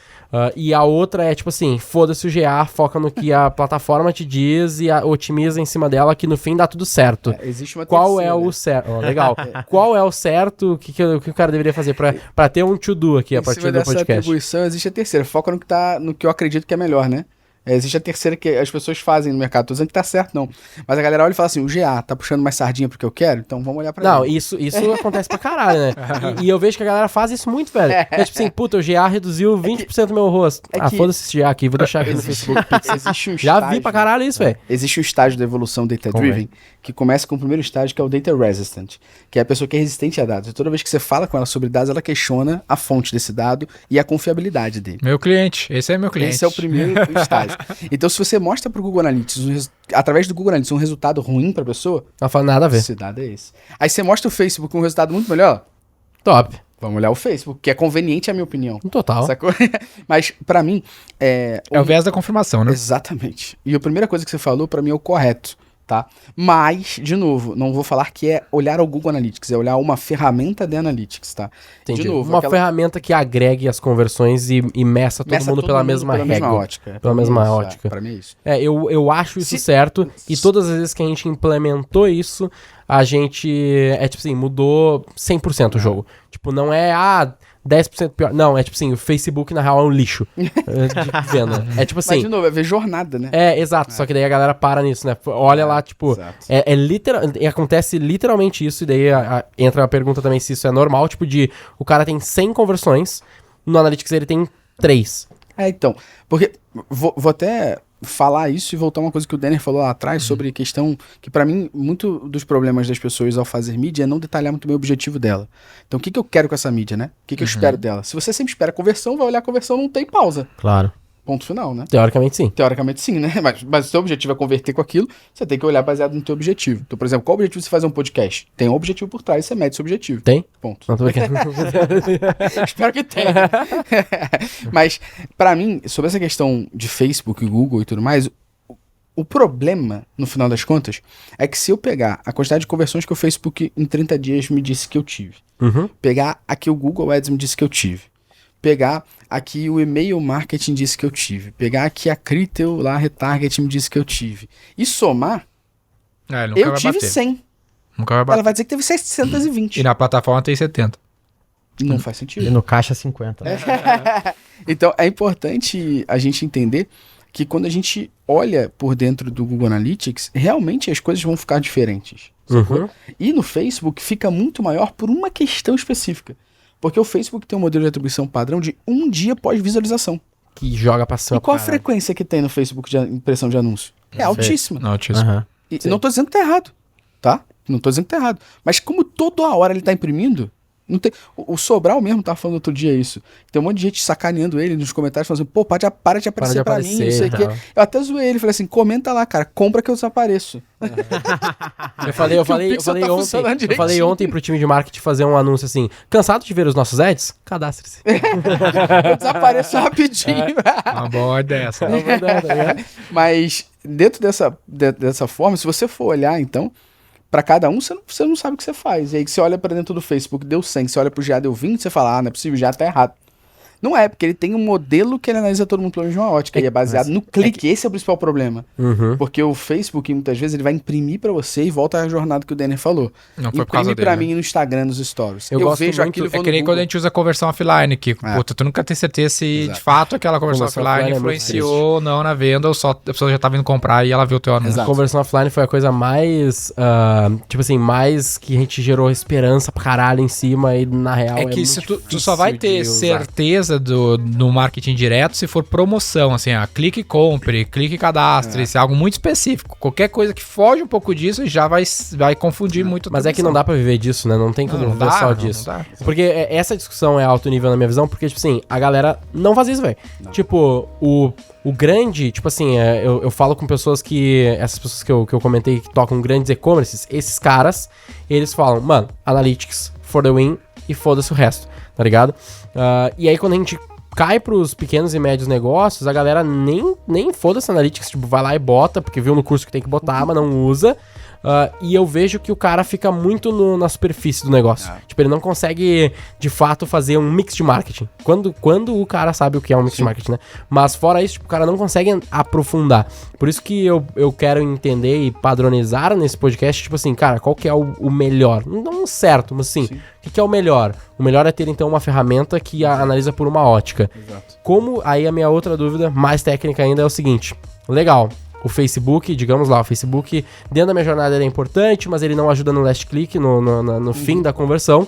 E a outra é tipo assim, foda-se o GA, foca no que a plataforma te diz e otimiza em cima dela, que no fim dá tudo certo. Existe uma Qual terceira. é o certo? Legal. Qual é o certo? O que o cara deveria fazer pra ter um to-do aqui a Em partir cima do dessa podcast? atribuição, existe a terceira. Foca no que eu acredito que é melhor, né? Existe a terceira que as pessoas fazem no mercado. Tô dizendo que tá certo, não. Mas a galera olha e fala assim, o GA tá puxando mais sardinha porque eu quero? Então vamos olhar pra Não, ele. isso acontece pra caralho, né? E eu vejo que a galera faz isso muito, velho. É tipo assim, puta, o GA reduziu 20% do meu rosto. que- Foda-se esse GA aqui, vou deixar aqui no Facebook. Existe um Já vi estágio- pra caralho isso, velho. Existe o estágio da evolução data-driven, que começa com o primeiro estágio, que é o data resistant, que é a pessoa que é resistente a dados. E toda vez que você fala com ela sobre dados, ela questiona a fonte desse dado e a confiabilidade dele. Meu cliente. Esse é meu cliente. Esse é o primeiro estágio. Então, se você mostra pro Google Analytics, através do Google Analytics, um resultado ruim pra pessoa, Não fala nada a ver. esse dado é esse. Aí você mostra o Facebook com um resultado muito melhor, Top. vamos olhar o Facebook, que é conveniente, a minha opinião. No total. Sacou? Mas, pra mim, É o viés da confirmação, né? Exatamente. E a primeira coisa que você falou, pra mim, é o correto, tá? Mas, de novo, não vou falar que é olhar ao Google Analytics, é olhar uma ferramenta de Analytics, tá? Entendi. De novo, Uma aquela- ferramenta que agregue as conversões e meça todo meça mundo pela mesma pela mesma régua. ótica. Pela Pra mim mesma é isso, ótica. Pra mim é isso. Eu acho isso Se- certo, e todas as vezes que a gente implementou isso, a gente, tipo assim, mudou 100% o jogo. Tipo, não é, 10% pior. Não, é tipo assim, o Facebook, na real, é um lixo de venda. É tipo assim... Mas, de novo, é ver jornada, né? Exato. Só que daí a galera para nisso, né? Olha lá, tipo... Exato. Acontece literalmente isso, e daí entra a pergunta também se isso é normal, tipo de... O cara tem 100 conversões, no Analytics ele tem 3. Então, porque vou até falar isso e voltar uma coisa que o Denner falou lá atrás sobre questão que pra mim, muito dos problemas das pessoas ao fazer mídia é não detalhar muito bem o objetivo dela. Então, o que eu quero com essa mídia, né? O que eu espero dela? Se você sempre espera conversão, vai olhar a conversão, não tem pausa. Claro. Ponto final, né? Teoricamente, sim. Teoricamente sim, né? Mas o seu objetivo é converter com aquilo, você tem que olhar baseado no teu objetivo. Então, por exemplo, qual o objetivo de você fazer um podcast? Tem um objetivo por trás, você mede esse objetivo. Tem? Ponto. Não, tô brincando. Espero que tenha. Mas, pra mim, sobre essa questão de Facebook, Google e tudo mais, o problema, no final das contas, é que se eu pegar a quantidade de conversões que o Facebook em 30 dias me disse que eu tive, pegar a que o Google Ads me disse que eu tive, pegar aqui o e-mail marketing disse que eu tive, pegar aqui a Critel lá, retarget me disse que eu tive, e somar, Nunca eu vai tive bater. 100. Nunca vai bater. Ela vai dizer que teve 620. E na plataforma tem 70. Não faz E sentido. no caixa 50. Né? Então, é importante a gente entender que quando a gente olha por dentro do Google Analytics, realmente as coisas vão ficar diferentes. Sacou? E no Facebook fica muito maior por uma questão específica. Porque o Facebook tem um modelo de atribuição padrão de 1 dia pós-visualização. Que joga pra cima. E qual a pro caralho. frequência que tem no Facebook de impressão de anúncio? É altíssima. Não, tio. Aham. E não tô dizendo que tá errado, tá? Não tô dizendo que tá errado. Mas como toda hora ele tá imprimindo, não tem... O Sobral mesmo tava falando outro dia isso. Tem um monte de gente sacaneando ele nos comentários, falando assim, pô, para de aparecer pra mim, não sei o quê. Eu até zoei ele, falei assim, comenta lá, cara, compra que eu desapareço. Eu falei Pixel tá funcionando ontem. Eu direitinho. falei ontem pro time de marketing fazer um anúncio assim. Cansado de ver os nossos ads? Cadastre-se. Eu desapareço rapidinho. Uma boa ideia essa. Mas dentro dessa forma, se você for olhar, então, pra cada um, você não sabe o que você faz. E aí que você olha pra dentro do Facebook, deu 100, você olha pro GA, deu 20, você fala, não é possível, já tá errado. Não é, porque ele tem um modelo que ele analisa todo mundo pelo menos de uma ótica, e é baseado no clique, esse é o principal problema. Porque o Facebook, muitas vezes, ele vai imprimir pra você e volta à jornada que o Denner falou. Não foi por causa Imprime dele, pra né? mim no Instagram, nos stories. Eu gosto muito- aquilo e vou É que nem no quando a Google. gente usa conversão offline, que puta, tu nunca tem certeza se Exato. de fato aquela conversão Conversão offline offline é muito influenciou ou não na venda, ou só a pessoa já tá vindo comprar e ela viu o teu anúncio. Exato. Conversão offline foi a coisa mais, tipo assim, mais que a gente gerou esperança pra caralho em cima e na real É que muito se tu difícil só vai de ter usar. certeza no marketing direto se for promoção, assim, clique e compre, clique e cadastre, se é algo muito específico. Qualquer coisa que foge um pouco disso já vai confundir muito. a Mas é que não dá pra viver disso, né? Não tem como Não viver dá, só não disso. dá. Porque essa discussão é alto nível na minha visão, porque, tipo assim, a galera não faz isso, velho. Tipo, o grande, tipo assim, eu falo com pessoas que... Essas pessoas que eu comentei que tocam grandes e-commerces, esses caras, eles falam, mano, Analytics, for the win, e foda-se o resto, tá ligado? E aí quando a gente cai pros pequenos e médios negócios, a galera nem foda-se Analytics, tipo, vai lá e bota, porque viu no curso que tem que botar, mas não usa. E eu vejo que o cara fica muito na superfície do negócio. Tipo, ele não consegue, de fato, fazer um mix de marketing. Quando o cara sabe o que é um mix de marketing, né? Mas fora isso, tipo, o cara não consegue aprofundar. Por isso que eu quero entender e padronizar nesse podcast, tipo assim, cara, qual que é o melhor? Não certo, mas assim, o que é o melhor? O melhor é ter, então, uma ferramenta que analisa por uma ótica. Exato. Como, aí a minha outra dúvida, mais técnica ainda, é o seguinte. Legal. O Facebook, digamos lá, o Facebook dentro da minha jornada ele é importante, mas ele não ajuda no last click, no fim da conversão.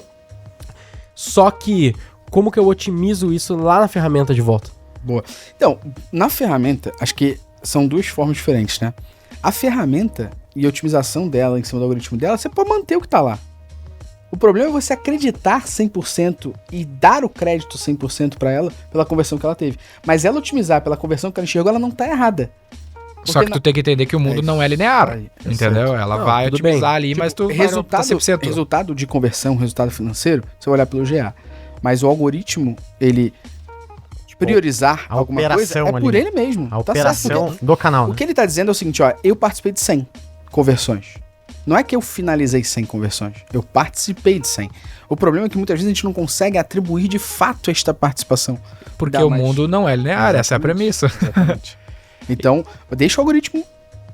Só que, como que eu otimizo isso lá na ferramenta de volta? Boa. Então, na ferramenta, acho que são duas formas diferentes, né? A ferramenta e a otimização dela em cima do algoritmo dela, você pode manter o que tá lá. O problema é você acreditar 100% e dar o crédito 100% para ela pela conversão que ela teve. Mas ela otimizar pela conversão que ela enxergou, ela não tá errada. Só que tu tem que entender que o mundo não é linear, Aí, entendeu? Ela Não, vai tudo otimizar bem. ali, mas tu resultado, vai não tá 100%. resultado de conversão, resultado financeiro, você vai olhar pelo GA. Mas o algoritmo, ele priorizar a alguma coisa operação é por ali. ele mesmo. A Tá certo, operação porque do canal, o né? que ele tá dizendo é o seguinte, ó, eu participei de 100 conversões. Não é que eu finalizei 100 conversões, eu participei de 100. O problema é que muitas vezes a gente não consegue atribuir de fato esta participação. Porque Dá o mais- mundo não é linear, essa é a premissa. Exatamente. Então, deixa o algoritmo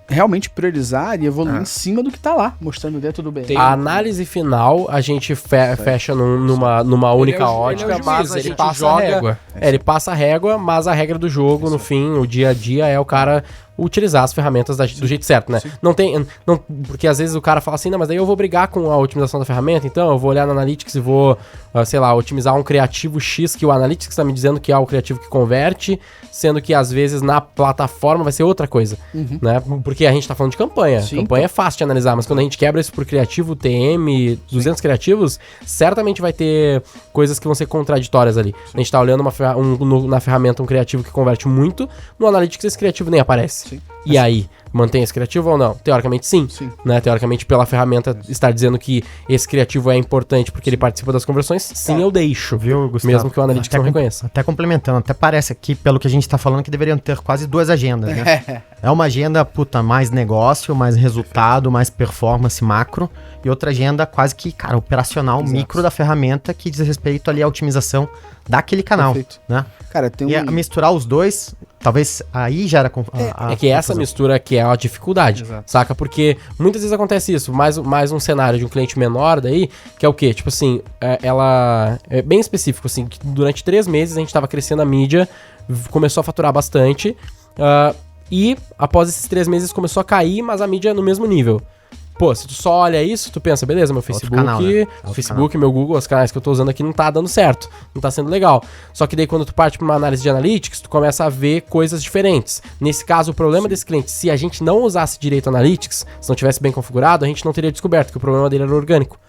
realmente priorizar e evoluir em cima do que tá lá, mostrando dentro do BR. A análise final a gente fecha numa única ótica, mas a gente passa a régua. Ele passa a régua, mas a regra do jogo, no fim, o dia a dia é o cara utilizar as ferramentas do jeito certo, né? Porque às vezes o cara fala assim, não, mas daí eu vou brigar com a otimização da ferramenta, então eu vou olhar no Analytics e vou, sei lá, otimizar um criativo X que o Analytics está me dizendo que é o criativo que converte, sendo que às vezes na plataforma vai ser outra coisa, né? Porque a gente tá falando de campanha. Sim, Campanha é fácil de analisar, mas quando a gente quebra isso por criativo, TM, 200 criativos, certamente vai ter coisas que vão ser contraditórias ali. A gente tá olhando na ferramenta um criativo que converte muito, no Analytics esse criativo nem aparece. Sim. E aí, mantém esse criativo ou não? Teoricamente sim. Né? Teoricamente, pela ferramenta estar dizendo que esse criativo é importante porque ele participa das conversões, sim, eu deixo. Viu, Gustavo? Mesmo que o Analytics não reconheça. Até complementando, até parece aqui, pelo que a gente tá falando, que deveriam ter quase 2 agendas, né? É uma agenda, mais negócio, mais resultado, mais performance macro, e outra agenda quase que, cara, operacional, micro da ferramenta, que diz respeito ali à otimização daquele canal, Perfeito. né? Cara, tem E misturar os dois, talvez aí já era É que essa mistura que é a dificuldade, saca? Porque muitas vezes acontece isso, mais um cenário de um cliente menor daí, que é o quê? Tipo assim, ela é bem específico, assim, que durante 3 meses a gente tava crescendo a mídia, começou a faturar bastante, e após esses 3 meses começou a cair, mas a mídia no mesmo nível. Pô, se tu só olha isso, tu pensa, beleza, meu Facebook, canal, né? meu Google, os canais que eu tô usando aqui não tá dando certo, não tá sendo legal. Só que daí quando tu parte pra uma análise de analytics, tu começa a ver coisas diferentes. Nesse caso, o problema desse cliente, se a gente não usasse direito analytics, se não tivesse bem configurado, a gente não teria descoberto que o problema dele era orgânico.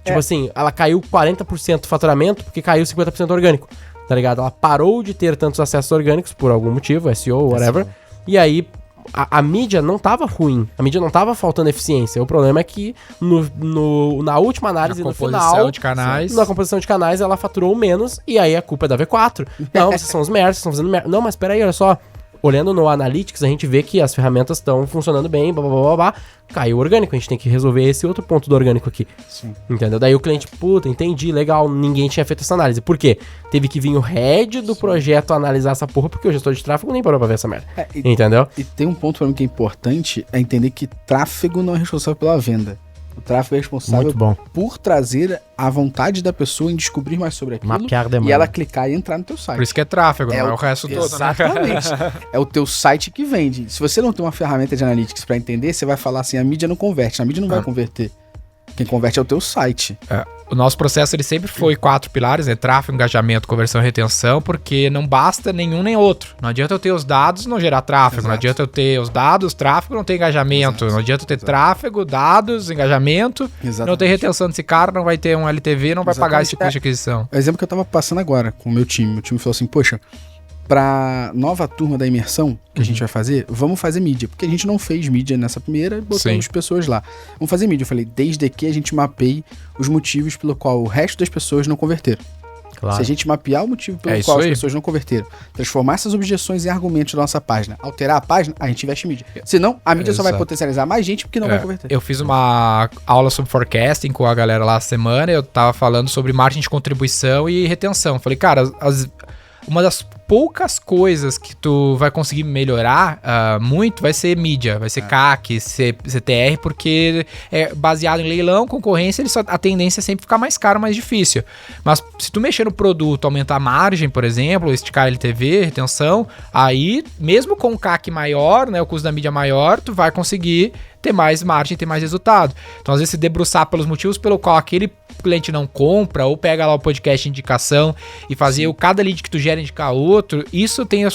Tipo assim, ela caiu 40% do faturamento porque caiu 50% orgânico, tá ligado? Ela parou de ter tantos acessos orgânicos por algum motivo, SEO, whatever, e aí a mídia não tava ruim, a mídia não tava faltando eficiência. O problema é que na última análise, no final, na composição de canais, ela faturou menos e aí a culpa é da V4. Não, vocês são os merdas, vocês estão fazendo merda. Não, mas peraí, olha só. Olhando no Analytics, a gente vê que as ferramentas estão funcionando bem, blá, blá, blá, blá, caiu o orgânico, a gente tem que resolver esse outro ponto do orgânico aqui. Sim. Entendeu? Daí o cliente, puta, entendi, legal, ninguém tinha feito essa análise. Por quê? Teve que vir o head do projeto analisar essa porra, porque o gestor de tráfego nem parou pra ver essa merda. Entendeu? E tem um ponto pra mim que é importante, é entender que tráfego não é responsável pela venda. O tráfego é responsável por trazer a vontade da pessoa em descobrir mais sobre aquilo e ela clicar e entrar no teu site. Por isso que é tráfego, não é o resto todo. Exatamente. É o teu site que vende. Se você não tem uma ferramenta de analytics pra entender, você vai falar assim, a mídia não converte. A mídia não vai converter. Quem converte é o teu site. O nosso processo ele sempre foi 4 pilares, né? Tráfego, engajamento, conversão e retenção, porque não basta nenhum nem outro. Não adianta eu ter os dados não gerar tráfego. Não adianta eu ter os dados, tráfego, não ter engajamento. Não adianta eu ter tráfego, dados, engajamento, não ter retenção desse cara, não vai ter um LTV, não vai pagar esse custo de aquisição. O exemplo que eu tava passando agora com o meu time. O time falou assim, poxa, pra nova turma da imersão que a gente vai fazer, vamos fazer mídia. Porque a gente não fez mídia nessa primeira, botamos pessoas lá. Vamos fazer mídia. Eu falei, desde que a gente mapeie os motivos pelo qual o resto das pessoas não converteram. Claro. Se a gente mapear o motivo pelo qual as pessoas não converteram, transformar essas objeções em argumentos da nossa página, alterar a página, a gente investe em mídia. Senão, a mídia só vai potencializar mais gente porque não vai converter. Eu fiz uma aula sobre forecasting com a galera lá essa semana, eu tava falando sobre margem de contribuição e retenção. Falei, cara, uma das poucas coisas que tu vai conseguir melhorar muito vai ser mídia, vai ser CAC, CTR, porque é baseado em leilão, concorrência, a tendência é sempre ficar mais caro, mais difícil. Mas se tu mexer no produto, aumentar a margem, por exemplo, esticar LTV, retenção, aí, mesmo com o CAC maior, né, o custo da mídia maior, tu vai conseguir ter mais margem, ter mais resultado. Então, às vezes, se debruçar pelos motivos pelo qual aquele cliente não compra, ou pega lá o podcast de indicação e fazer cada lead que tu gera indicar outro, isso tem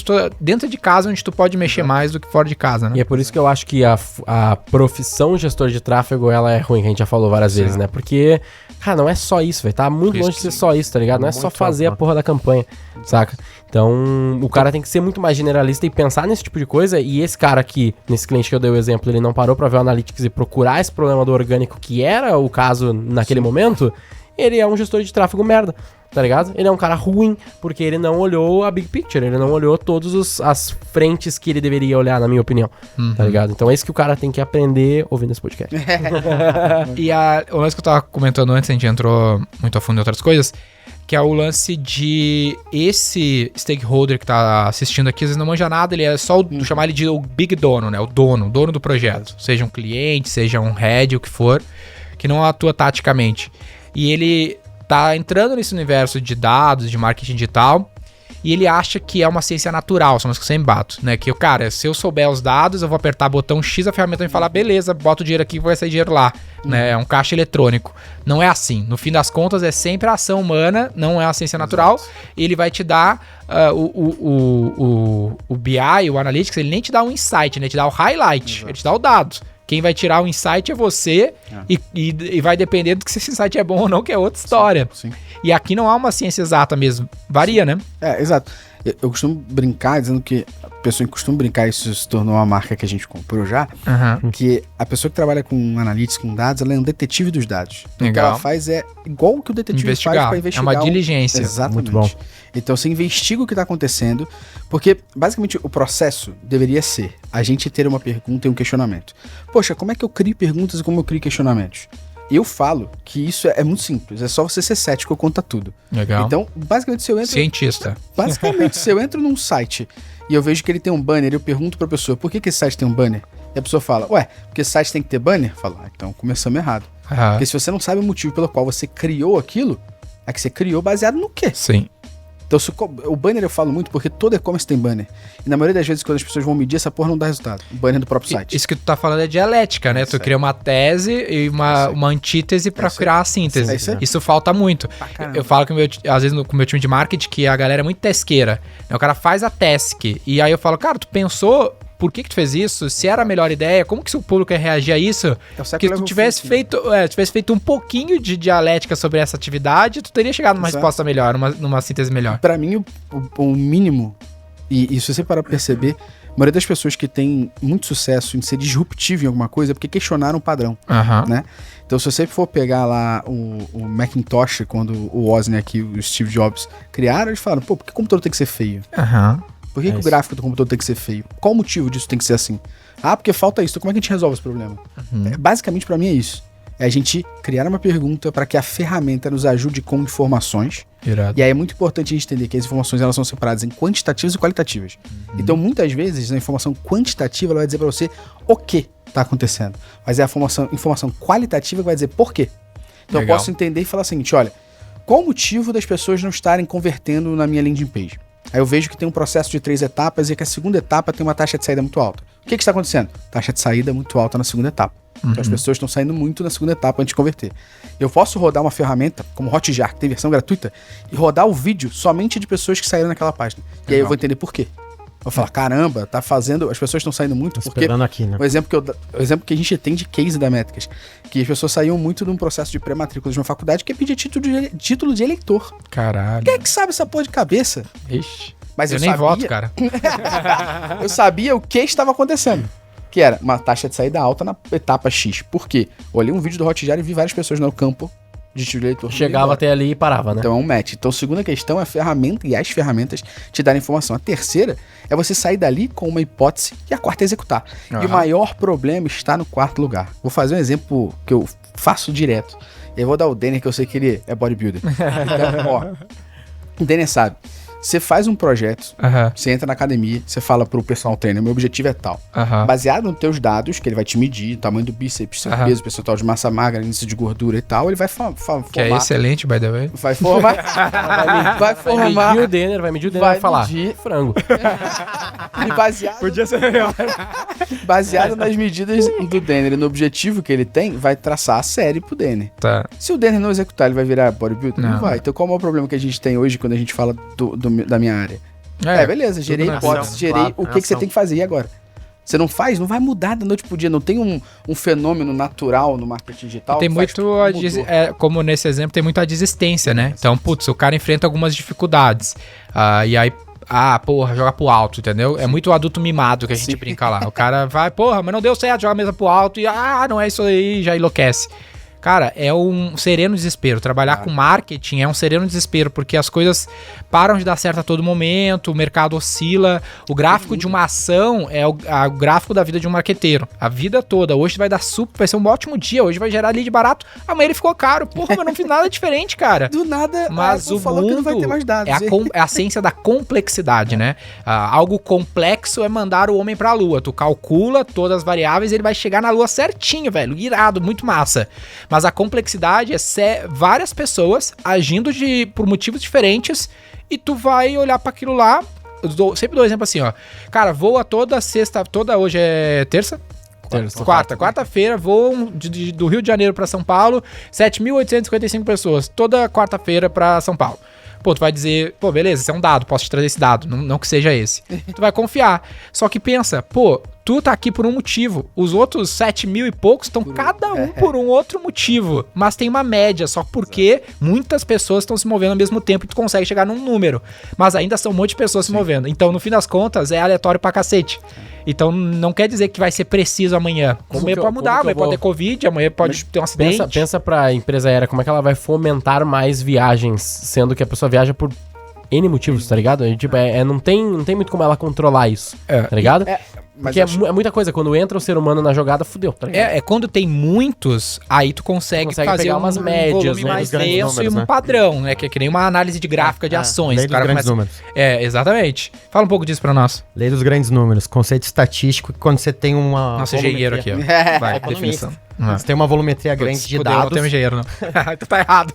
dentro de casa onde tu pode mexer mais do que fora de casa, né? E é por isso que eu acho que a profissão gestor de tráfego, ela é ruim, que a gente já falou várias vezes, né? Porque, cara, não é só isso, velho. Tá muito longe de ser só isso, tá ligado? Não é só fazer a porra da campanha, saca? Então, o cara tem que ser muito mais generalista e pensar nesse tipo de coisa. E esse cara aqui, nesse cliente que eu dei o exemplo, ele não parou pra ver o Analytics e procurar esse problema do orgânico, que era o caso naquele momento. ele é um gestor de tráfego merda, tá ligado? Ele é um cara ruim, porque ele não olhou a big picture, ele não olhou todas as frentes que ele deveria olhar, na minha opinião, tá ligado? Então é isso que o cara tem que aprender ouvindo esse podcast. E o lance que eu tava comentando antes, a gente entrou muito a fundo em outras coisas, que é o lance de esse stakeholder que tá assistindo aqui, às vezes não manja nada, ele é só chamar ele de o big dono, né? O dono do projeto. Seja um cliente, seja um head, o que for, que não atua taticamente. E ele tá entrando nesse universo de dados, de marketing digital, e ele acha que é uma ciência natural, são as que eu sempre bato, né? Que, cara, se eu souber os dados, eu vou apertar botão X, a ferramenta vai me falar, beleza, bota o dinheiro aqui e vai sair dinheiro lá, né? É um caixa eletrônico. Não é assim. No fim das contas, é sempre a ação humana, não é a ciência natural. Ele vai te dar o BI, o Analytics, ele nem te dá um insight, né? Ele te dá o highlight, ele te dá o dado. Quem vai tirar o insight é você e vai depender do que se esse insight é bom ou não, que é outra história. Sim. E aqui não há uma ciência exata mesmo. Varia, né? Exato. Eu costumo brincar dizendo que a pessoa que costuma brincar, isso se tornou uma marca que a gente comprou já, que a pessoa que trabalha com analytics, com dados, ela é um detetive dos dados. Então, o que ela faz é igual o que o detetive faz para investigar. É uma diligência. Exatamente. Muito bom. Então você investiga o que está acontecendo, porque basicamente o processo deveria ser a gente ter uma pergunta e um questionamento. Poxa, como é que eu crio perguntas e como eu crio questionamentos? Eu falo que isso é muito simples, é só você ser cético quanto a tudo. Legal. Então, basicamente, se eu entro... Cientista. Basicamente, se eu entro num site e eu vejo que ele tem um banner, eu pergunto pra pessoa, por que esse site tem um banner? E a pessoa fala, ué, porque esse site tem que ter banner? Eu falo, então começamos errado. Porque se você não sabe o motivo pelo qual você criou aquilo, é que você criou baseado no quê? Sim. Então, o banner eu falo muito porque todo e-commerce tem banner. E na maioria das vezes, quando as pessoas vão medir, essa porra não dá resultado. O banner do próprio site. Isso que tu tá falando é dialética, né? Tu cria uma tese e uma antítese pra criar a síntese. É isso aí. Isso falta muito. Eu falo que às vezes com o meu time de marketing que a galera é muito tasqueira. O cara faz a task e aí eu falo, cara, tu pensou... Por que tu fez isso? Se era a melhor ideia, como que o público ia reagir a isso? Que tu tivesse feito um pouquinho de dialética sobre essa atividade, tu teria chegado numa resposta melhor, numa síntese melhor. Pra mim, o mínimo, e se você parar pra perceber, a maioria das pessoas que tem muito sucesso em ser disruptivo em alguma coisa é porque questionaram o padrão, né? Então, se você for pegar lá o Macintosh, quando o Wozniak e o Steve Jobs criaram, eles falaram, pô, por que o computador tem que ser feio? Por que o gráfico do computador tem que ser feio? Qual o motivo disso tem que ser assim? Ah, porque falta isso. Então como é que a gente resolve esse problema? Basicamente, pra mim, é isso. É a gente criar uma pergunta para que a ferramenta nos ajude com informações. Irado. E aí é muito importante a gente entender que as informações elas são separadas em quantitativas e qualitativas. Então, muitas vezes, a informação quantitativa ela vai dizer para você o que está acontecendo. Mas é a informação qualitativa que vai dizer por quê. Então, eu posso entender e falar o seguinte, olha, qual o motivo das pessoas não estarem convertendo na minha landing page? Aí eu vejo que tem um processo de 3 etapas e que a segunda etapa tem uma taxa de saída muito alta. O que está acontecendo? Taxa de saída muito alta na segunda etapa. Então as pessoas estão saindo muito na segunda etapa antes de converter. Eu posso rodar uma ferramenta como Hotjar, que tem versão gratuita, e rodar o vídeo somente de pessoas que saíram naquela página. E aí eu vou entender por quê. Eu vou falar, caramba, tá fazendo... As pessoas estão saindo muito porque... Esperando aqui, né? O exemplo que a gente tem de case da Métricas, que as pessoas saíam muito de um processo de pré-matrícula de uma faculdade que é pedir título de eleitor. Caralho. Quem é que sabe essa porra de cabeça? Ixi. Mas eu nem sabia, voto, cara. Eu sabia o que estava acontecendo. Que era uma taxa de saída alta na etapa X. Por quê? Olhei um vídeo do Hotjar e vi várias pessoas no campo de título de eleitor. Chegava até ali e parava, né? Então é um match. Então a segunda questão é a ferramenta e as ferramentas te darem informação. A terceira é você sair dali com uma hipótese e a quarta é executar. E o maior problema está no quarto lugar. Vou fazer um exemplo que eu faço direto. Eu vou dar o Denner, que eu sei que ele é bodybuilder. Então, ó, o Denner sabe. Você faz um projeto, você entra na academia, você fala pro personal trainer, meu objetivo é tal. Baseado nos teus dados, que ele vai te medir, o tamanho do bíceps, seu peso, percentual de massa magra, índice de gordura e tal, ele vai formar... Que é excelente, by the way. Vai formar... vai formar... Vai medir o Denner, vai falar frango. E baseado... Podia ser melhor. Baseado nas medidas do Denner e no objetivo que ele tem, vai traçar a série pro Denner. Tá. Se o Denner não executar, ele vai virar bodybuilder? Não vai. Então qual é o problema que a gente tem hoje quando a gente fala da minha área? Beleza, gerei hipótese, gerei o que você tem que fazer. E agora? Você não faz? Não vai mudar da noite pro dia. Não tem um fenômeno natural no marketing digital. Tem muito, como nesse exemplo, tem muito a desistência, né? Então, putz, o cara enfrenta algumas dificuldades. E aí, porra, joga pro alto, entendeu? É muito o adulto mimado que a gente brinca lá. O cara vai, porra, mas não deu certo, joga a mesa pro alto e, não é isso aí, já enlouquece. Cara, é um sereno desespero. Trabalhar com marketing é um sereno desespero, porque as coisas param de dar certo a todo momento, o mercado oscila. O gráfico de uma ação é o gráfico da vida de um marqueteiro. A vida toda. Hoje vai ser um ótimo dia, hoje vai gerar lead barato, amanhã ele ficou caro. Porra, mas não fiz nada diferente, cara. Do nada, Mas o falou que não vai ter mundo mais dados. é a ciência da complexidade, né? Algo complexo é mandar o homem pra lua. Tu calcula todas as variáveis e ele vai chegar na lua certinho, velho. Irado, muito massa. Mas a complexidade é várias pessoas agindo por motivos diferentes e tu vai olhar pra aquilo lá. Sempre dou exemplo assim, ó. Cara, voa toda sexta, hoje é terça? Quarta-feira, voam do Rio de Janeiro pra São Paulo, 7.855 pessoas, toda quarta-feira pra São Paulo. Pô, tu vai dizer, pô, beleza, esse é um dado, posso te trazer esse dado, não que seja esse. Tu vai confiar. Só que pensa, pô, tu tá aqui por um motivo, os outros 7.000 e poucos estão cada um por um outro motivo, mas tem uma média, só porque muitas pessoas estão se movendo ao mesmo tempo e tu consegue chegar num número, mas ainda são um monte de pessoas se movendo. Então, no fim das contas, é aleatório pra cacete. Então, não quer dizer que vai ser preciso amanhã. Amanhã pode mudar, amanhã pode ter Covid, amanhã pode ter um acidente. Pensa pra empresa aérea, como é que ela vai fomentar mais viagens, sendo que a pessoa viaja por N motivos, tá ligado? Tipo, não tem muito como ela controlar isso, tá ligado? Porque é muita coisa, quando entra o ser humano na jogada, fudeu, tá ligado? Quando tem muitos, aí tu consegue fazer pegar umas médias, volume né, mais dos grandes denso e números, um né? padrão, né? Que é nem uma análise de gráfica de ações. Lei O dos cara grandes começa... números. Exatamente. Fala um pouco disso pra nós. Lei dos grandes números. Conceito estatístico que quando você tem uma... Nosso engenheiro aqui, ó. Vai, definição. Você tem uma volumetria grande de dados. Não tem engenheiro, não. Tu tá errado.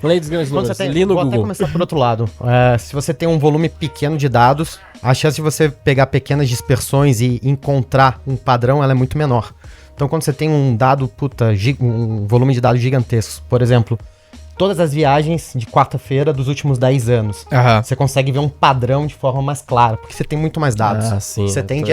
Lei dos grandes Quando números, você tem, li no vou até Google. começar por outro lado. Se você tem um volume pequeno de dados, a chance de você pegar pequenas dispersões e encontrar um padrão, ela é muito menor. Então, quando você tem um dado, um volume de dados gigantescos, por exemplo, todas as viagens de quarta-feira dos últimos 10 anos, você consegue ver um padrão de forma mais clara, porque você tem muito mais dados. Sim. Você tende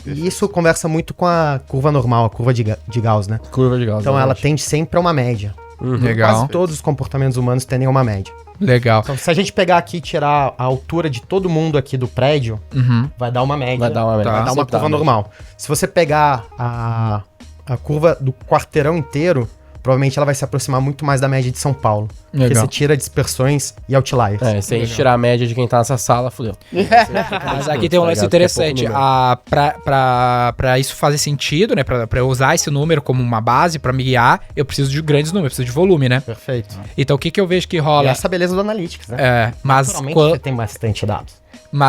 e isso conversa muito com a curva normal, a curva de Gauss, né? Curva de Gauss. Então, ela tende sempre a uma média. Legal. Quase todos os comportamentos humanos tendem a uma média. Legal. Então, se a gente pegar aqui e tirar a altura de todo mundo aqui do prédio, vai dar uma média. Vai dar uma média. Vai dar uma Sempre dá curva uma normal. Se você pegar a curva do quarteirão inteiro, provavelmente ela vai se aproximar muito mais da média de São Paulo. Porque Legal. você tira dispersões e outliers. Se a gente tirar a média de quem tá nessa sala, fudeu. Mas aqui tem um lance interessante. Pra isso fazer sentido, né? Pra eu usar esse número como uma base pra me guiar, eu preciso de grandes números, eu preciso de volume, né? Perfeito. Então o que eu vejo que E rola? essa beleza do Analytics, né? Mas Naturalmente você tem bastante dados.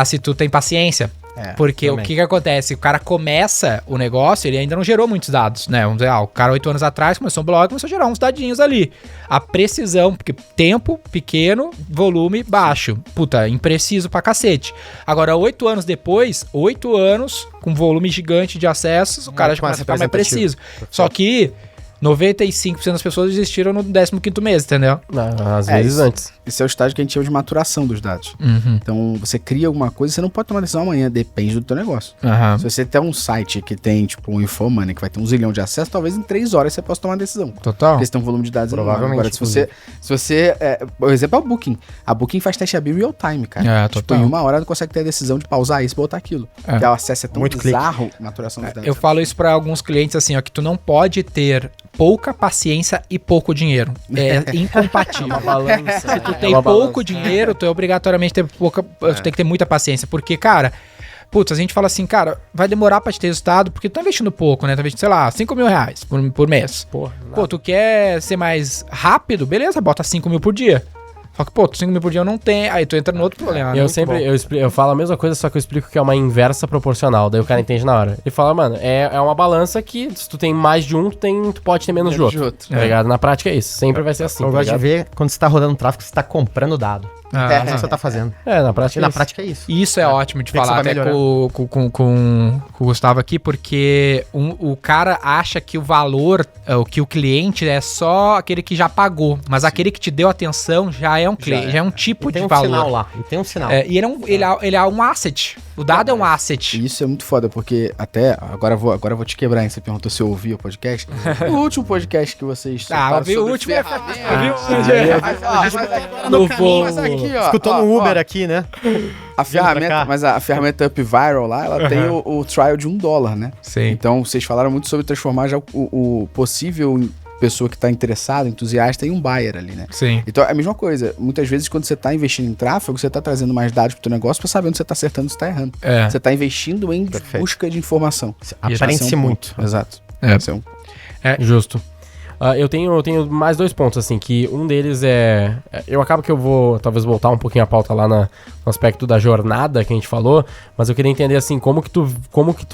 se tu tem paciência. Porque também. o que acontece? O cara começa o negócio, ele ainda não gerou muitos dados, né? Vamos dizer, o cara 8 anos atrás começou um blog, começou a gerar uns dadinhos ali. A precisão, porque tempo pequeno, volume baixo. Puta, impreciso pra cacete. Agora, 8 anos depois, 8 anos com volume gigante de acessos, o cara já começa a ficar mais preciso. Só que 95% das pessoas desistiram no 15º mês, entendeu? Às vezes isso. antes. Esse é o estágio que a gente chama de maturação dos dados. Então, você cria alguma coisa, você não pode tomar decisão amanhã, depende do teu negócio. Se você tem um site que tem, tipo, um Infomoney, que vai ter 1 zilhão de acessos, talvez em 3 horas você possa tomar uma decisão. Total. Porque você tem um volume de dados enorme. Provavelmente, Agora, se você o exemplo é o Booking. A Booking faz teste AB real time, cara. Tipo, total. em 1 hora tu consegue ter a decisão de pausar isso e botar aquilo. Porque o acesso é tão Muito bizarro, maturação dos dados. Eu falo isso pra alguns clientes assim, ó, que tu não pode ter pouca paciência e pouco dinheiro. É incompatível. balança. Se tu tem pouco dinheiro, tu é obrigatoriamente ter pouca, tu tem que ter muita paciência, porque, cara, putz, a gente fala assim, cara, vai demorar pra te ter resultado, porque tu tá investindo pouco, né? Tu tá investindo, sei lá, 5 mil reais por mês. Porra, Pô, tu quer ser mais rápido? Beleza, bota 5 mil por dia. Só que, pô, 5 mil por dia eu não tenho. Aí tu entra no outro problema. eu falo a mesma coisa, só que eu explico que é uma inversa proporcional. Daí o cara entende na hora. Ele fala, mano, é uma balança que se tu tem mais de um, tu pode ter menos de outro. Tá ligado? Na prática é isso. Sempre vai ser assim. Eu tá gosto de ligado? ver quando você tá rodando tráfego, você tá comprando dado. É isso que você tá fazendo. Na prática E na prática é isso. E isso é ótimo de Tem que falar saber até com o Gustavo aqui, porque o cara acha que o valor, que o cliente é só aquele que já pagou, mas aquele que te deu atenção já é um cliente, já é um tipo E tem de um valor. sinal lá. E tem um sinal. E ele é um asset. O dado é um asset. E isso é muito foda, porque até. Agora eu vou te quebrar, hein? Você perguntou se eu ouvi o podcast. O último podcast que vocês. ouvi o último. No caminho, mas aqui, ó. Escutou no Uber aqui, né? A ferramenta, cá. mas a ferramenta Up Viral lá, ela tem o trial de $1, né? Sim. Então, vocês falaram muito sobre transformar já o possível pessoa que tá interessada, entusiasta e um buyer ali, né? Sim. Então é a mesma coisa. Muitas vezes quando você tá investindo em tráfego, você tá trazendo mais dados pro teu negócio pra saber onde você tá acertando e se tá errando. É. Você tá investindo em Perfeito. busca de informação. Aprende-se Esse é um muito. ponto. Exato. É. Esse é um... Justo. Eu tenho mais 2 pontos, assim, que um deles é... Eu acabo que eu vou, talvez, voltar um pouquinho a pauta lá no aspecto da jornada que a gente falou, mas eu queria entender, assim, como que tu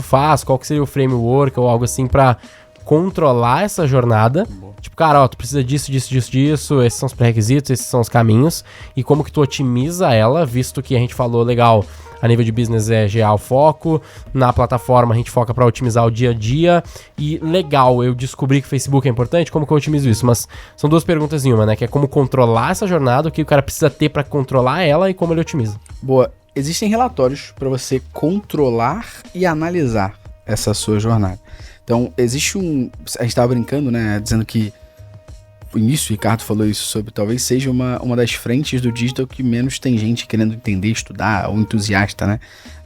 faz, qual que seria o framework ou algo assim pra controlar essa jornada. Tipo, cara, ó, tu precisa disso, esses são os pré-requisitos, esses são os caminhos, e como que tu otimiza ela, visto que a gente falou, legal, a nível de business é GA o foco, na plataforma a gente foca pra otimizar o dia a dia, e legal, eu descobri que o Facebook é importante, como que eu otimizo isso? Mas são 2 perguntas em uma, né, que é como controlar essa jornada, o que o cara precisa ter pra controlar ela e como ele otimiza. Boa. Existem relatórios para você controlar e analisar essa sua jornada. Então, existe a gente estava brincando, né, dizendo que no início o Ricardo falou isso sobre talvez seja uma das frentes do digital que menos tem gente querendo entender, estudar, ou entusiasta, né,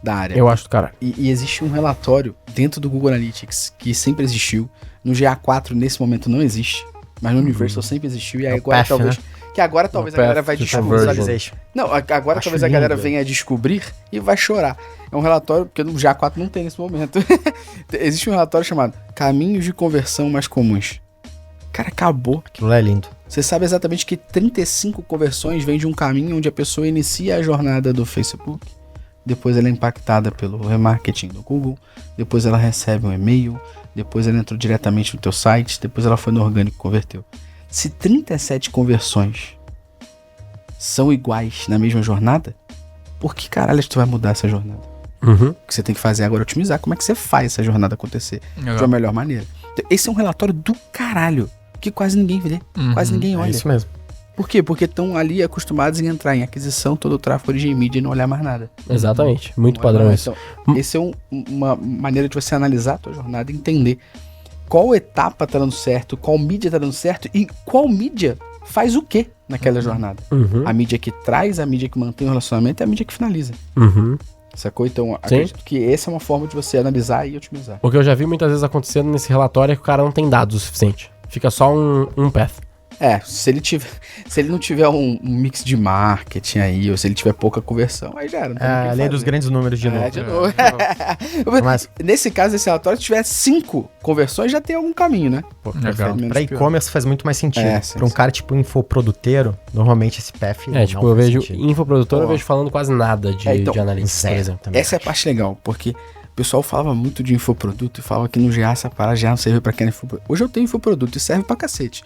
da área. Eu acho, cara. E existe um relatório dentro do Google Analytics que sempre existiu. No GA4 nesse momento não existe, mas no Universal sempre existiu e É o agora path, talvez né? que agora talvez a path galera vai to descobrir. conversion. Visualization. Não, agora Acho talvez a galera lindo. venha descobrir e vai chorar. É um relatório, porque no GA4 não tem nesse momento. Existe um relatório chamado Caminhos de Conversão Mais Comuns. Cara, acabou. Aquilo lá é lindo. Você sabe exatamente que 35 conversões vêm de um caminho onde a pessoa inicia a jornada do Facebook, depois ela é impactada pelo remarketing do Google, depois ela recebe um e-mail, depois ela entrou diretamente no teu site, depois ela foi no orgânico e converteu. Se 37 conversões são iguais na mesma jornada, por que caralho tu vai mudar essa jornada? Uhum. O que você tem que fazer agora é otimizar. Como é que você faz essa jornada acontecer de uma melhor maneira? Então, esse é um relatório do caralho, que quase ninguém vê, quase ninguém É olha. isso mesmo. Por quê? Porque estão ali acostumados em entrar em aquisição, todo o tráfego, origem, mídia e não olhar mais nada. Exatamente. Muito Não olhar padrão mais. isso. Então, esse é uma maneira de você analisar a tua jornada e entender qual etapa tá dando certo, qual mídia tá dando certo e qual mídia faz o quê naquela jornada. Uhum. A mídia que traz, a mídia que mantém o relacionamento e a mídia que finaliza. Uhum. Sacou? Então, acredito que essa é uma forma de você analisar e otimizar. O que eu já vi muitas vezes acontecendo nesse relatório é que o cara não tem dados o suficiente. Fica só um path. Se ele não tiver um mix de marketing aí, ou se ele tiver pouca conversão, aí já era. Não tem o que A lei fazer. dos grandes números de novo. De novo. Mas, Nesse caso, esse relatório, se tiver 5 conversões, já tem algum caminho, né? pô, Legal. perfeito. Menos Pra pior. e-commerce faz muito mais sentido. Sim, Pra um sim. cara tipo infoproduteiro, normalmente esse path É, tipo, não eu faz vejo sentido. infoprodutor, eu Pô. vejo falando quase nada de, Então, de analytics, por Zero exemplo. também. Essa é a parte legal, porque o pessoal falava muito de infoproduto e falava que no GA essa parada já não serve pra quem é infoproduto. Hoje eu tenho infoproduto e serve pra cacete.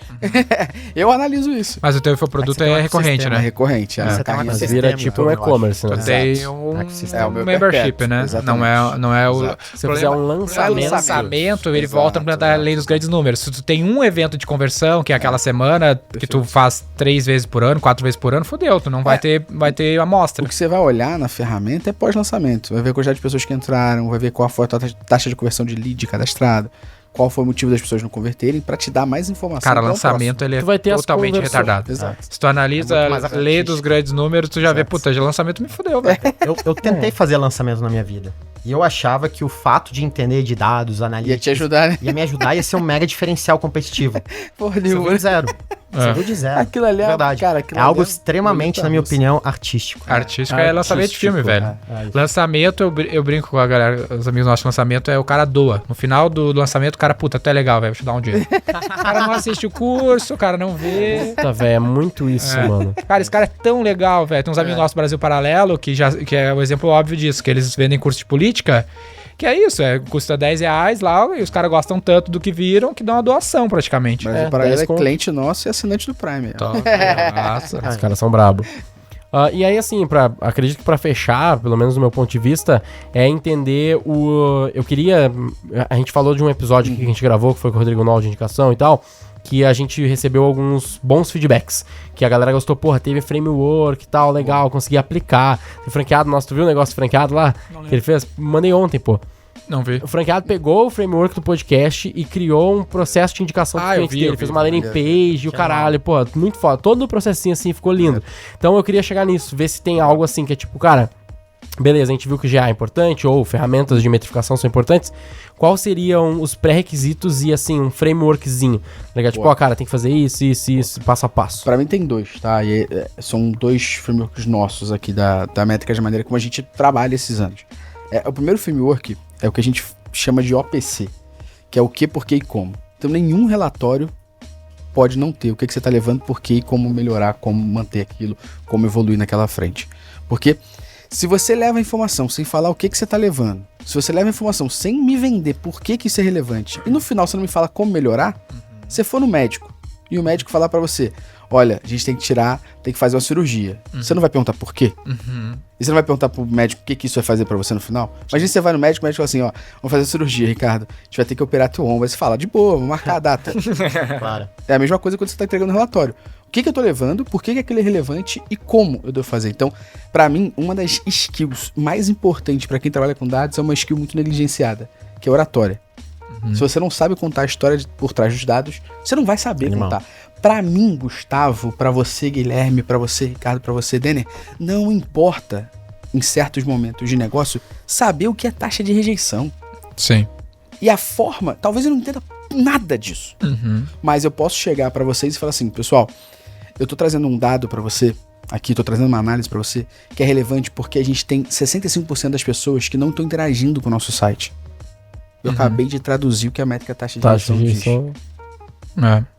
Eu analiso isso. Mas o teu infoproduto Mas você tem é um recorrente, ecossistema, É né? recorrente. Você tem Mas sistema, vira tipo então, um eu acho. e-commerce, né? Tu tem um Ecossistema. É, o meu membership, perpétuo, né? exatamente. Não é o... Exato. Se você fizer um lançamento... lançamento, ele Exato, volta pra dar a lei dos grandes números. Se tu tem um evento de conversão, que é aquela semana que tu faz 3 vezes por ano, 4 vezes por ano, fodeu, tu não vai ter amostra. O que você vai olhar na ferramenta é pós-lançamento. Vai ver a quantidade de pessoas que entraram, vai ver qual foi a taxa de conversão de lead cadastrado, qual foi o motivo das pessoas não converterem, pra te dar mais informação. Cara, para o lançamento ele é Tu vai ter as totalmente conversões. retardado. próximo. Exato. Se tu analisa É muito mais a lei artístico. dos grandes números, tu já vê, Exato. puta, de lançamento me fodeu, velho. Eu tentei fazer lançamento na minha vida. E eu achava que o fato de entender de dados, Ia analítica, te ajudar, né? ia me ajudar, ia ser um mega diferencial competitivo. Porra Você nenhuma. viu de zero. Você viu de zero. Aquilo ali é Verdade. cara, aquilo É algo ali extremamente, na minha opinião, artístico. Artístico é lançamento de filme, velho. Lançamento, eu brinco com a galera, os amigos nossos de lançamento, é o cara doa. No final do lançamento, o cara, puta, até legal, velho, vou te dar um dinheiro. O cara não assiste o curso, o cara não vê. Puta, velho, é muito isso, mano. Cara, esse cara é tão legal, velho. Tem uns amigos nossos do Brasil Paralelo, que é o exemplo óbvio disso, que eles vendem curso de política, que é isso, custa R$10 lá, e os caras gostam tanto do que viram, que dão uma doação praticamente. Mas É, o Paralelo 10 é conto. cliente nosso e assinante do Prime. Então, nossa. Os caras são brabos. E aí, assim, acredito que pra fechar, pelo menos do meu ponto de vista, é entender o... Eu queria... A gente falou de um episódio que a gente gravou, que foi com o Rodrigo Nol de indicação e tal, que a gente recebeu alguns bons feedbacks. Que a galera gostou, porra, teve framework e tal, legal, consegui aplicar. Tem franqueado, nossa, tu viu o negócio franqueado lá? Que ele fez? Mandei ontem, pô. Não vi. O franqueado pegou o framework do podcast e criou um processo de indicação dos Ah, eu clientes vi, dele. eu Fez vi, uma landing page e o caralho, pô, muito foda. Todo o processinho assim ficou lindo. Então eu queria chegar nisso, ver se tem algo assim que é tipo, cara, beleza, a gente viu que GA é importante, ou ferramentas de metrificação são importantes. Quais seriam os pré-requisitos e, assim, um frameworkzinho? Legal? Tipo, ó, cara, tem que fazer isso, passo a passo. Pra mim tem 2, tá? E são 2 frameworks nossos aqui da métrica de maneira como a gente trabalha esses anos. O primeiro framework é o que a gente chama de OPC, que é o que, porquê e como. Então nenhum relatório pode não ter o que você tá levando, porquê e como melhorar, como manter aquilo, como evoluir naquela frente. Porque se você leva a informação sem falar o que você tá levando, se você leva a informação sem me vender por que isso é relevante, e no final você não me fala como melhorar, você for no médico, e o médico falar pra você, olha, a gente tem que fazer uma cirurgia. Você não vai perguntar por quê? E você não vai perguntar pro médico o que isso vai fazer pra você no final? Imagina você vai no médico, o médico fala assim, ó, vamos fazer a cirurgia, Ricardo, a gente vai ter que operar teu ombro. Aí você fala, de boa, vamos marcar a data. Claro. É a mesma coisa quando você tá entregando o relatório. O que eu tô levando, por que aquilo é relevante e como eu devo fazer. Então, pra mim, uma das skills mais importantes pra quem trabalha com dados é uma skill muito negligenciada, que é oratória. Se você não sabe contar a história por trás dos dados, você não vai saber contar. Pra mim, Gustavo, pra você, Guilherme, pra você, Ricardo, pra você, Denner, não importa, em certos momentos de negócio, saber o que é taxa de rejeição. Sim. E a forma, talvez eu não entenda nada disso, mas eu posso chegar pra vocês e falar assim, pessoal, eu tô trazendo um dado pra você, aqui tô trazendo uma análise pra você, que é relevante porque a gente tem 65% das pessoas que não estão interagindo com o nosso site. Eu acabei de traduzir o que a métrica taxa de rejeição diz.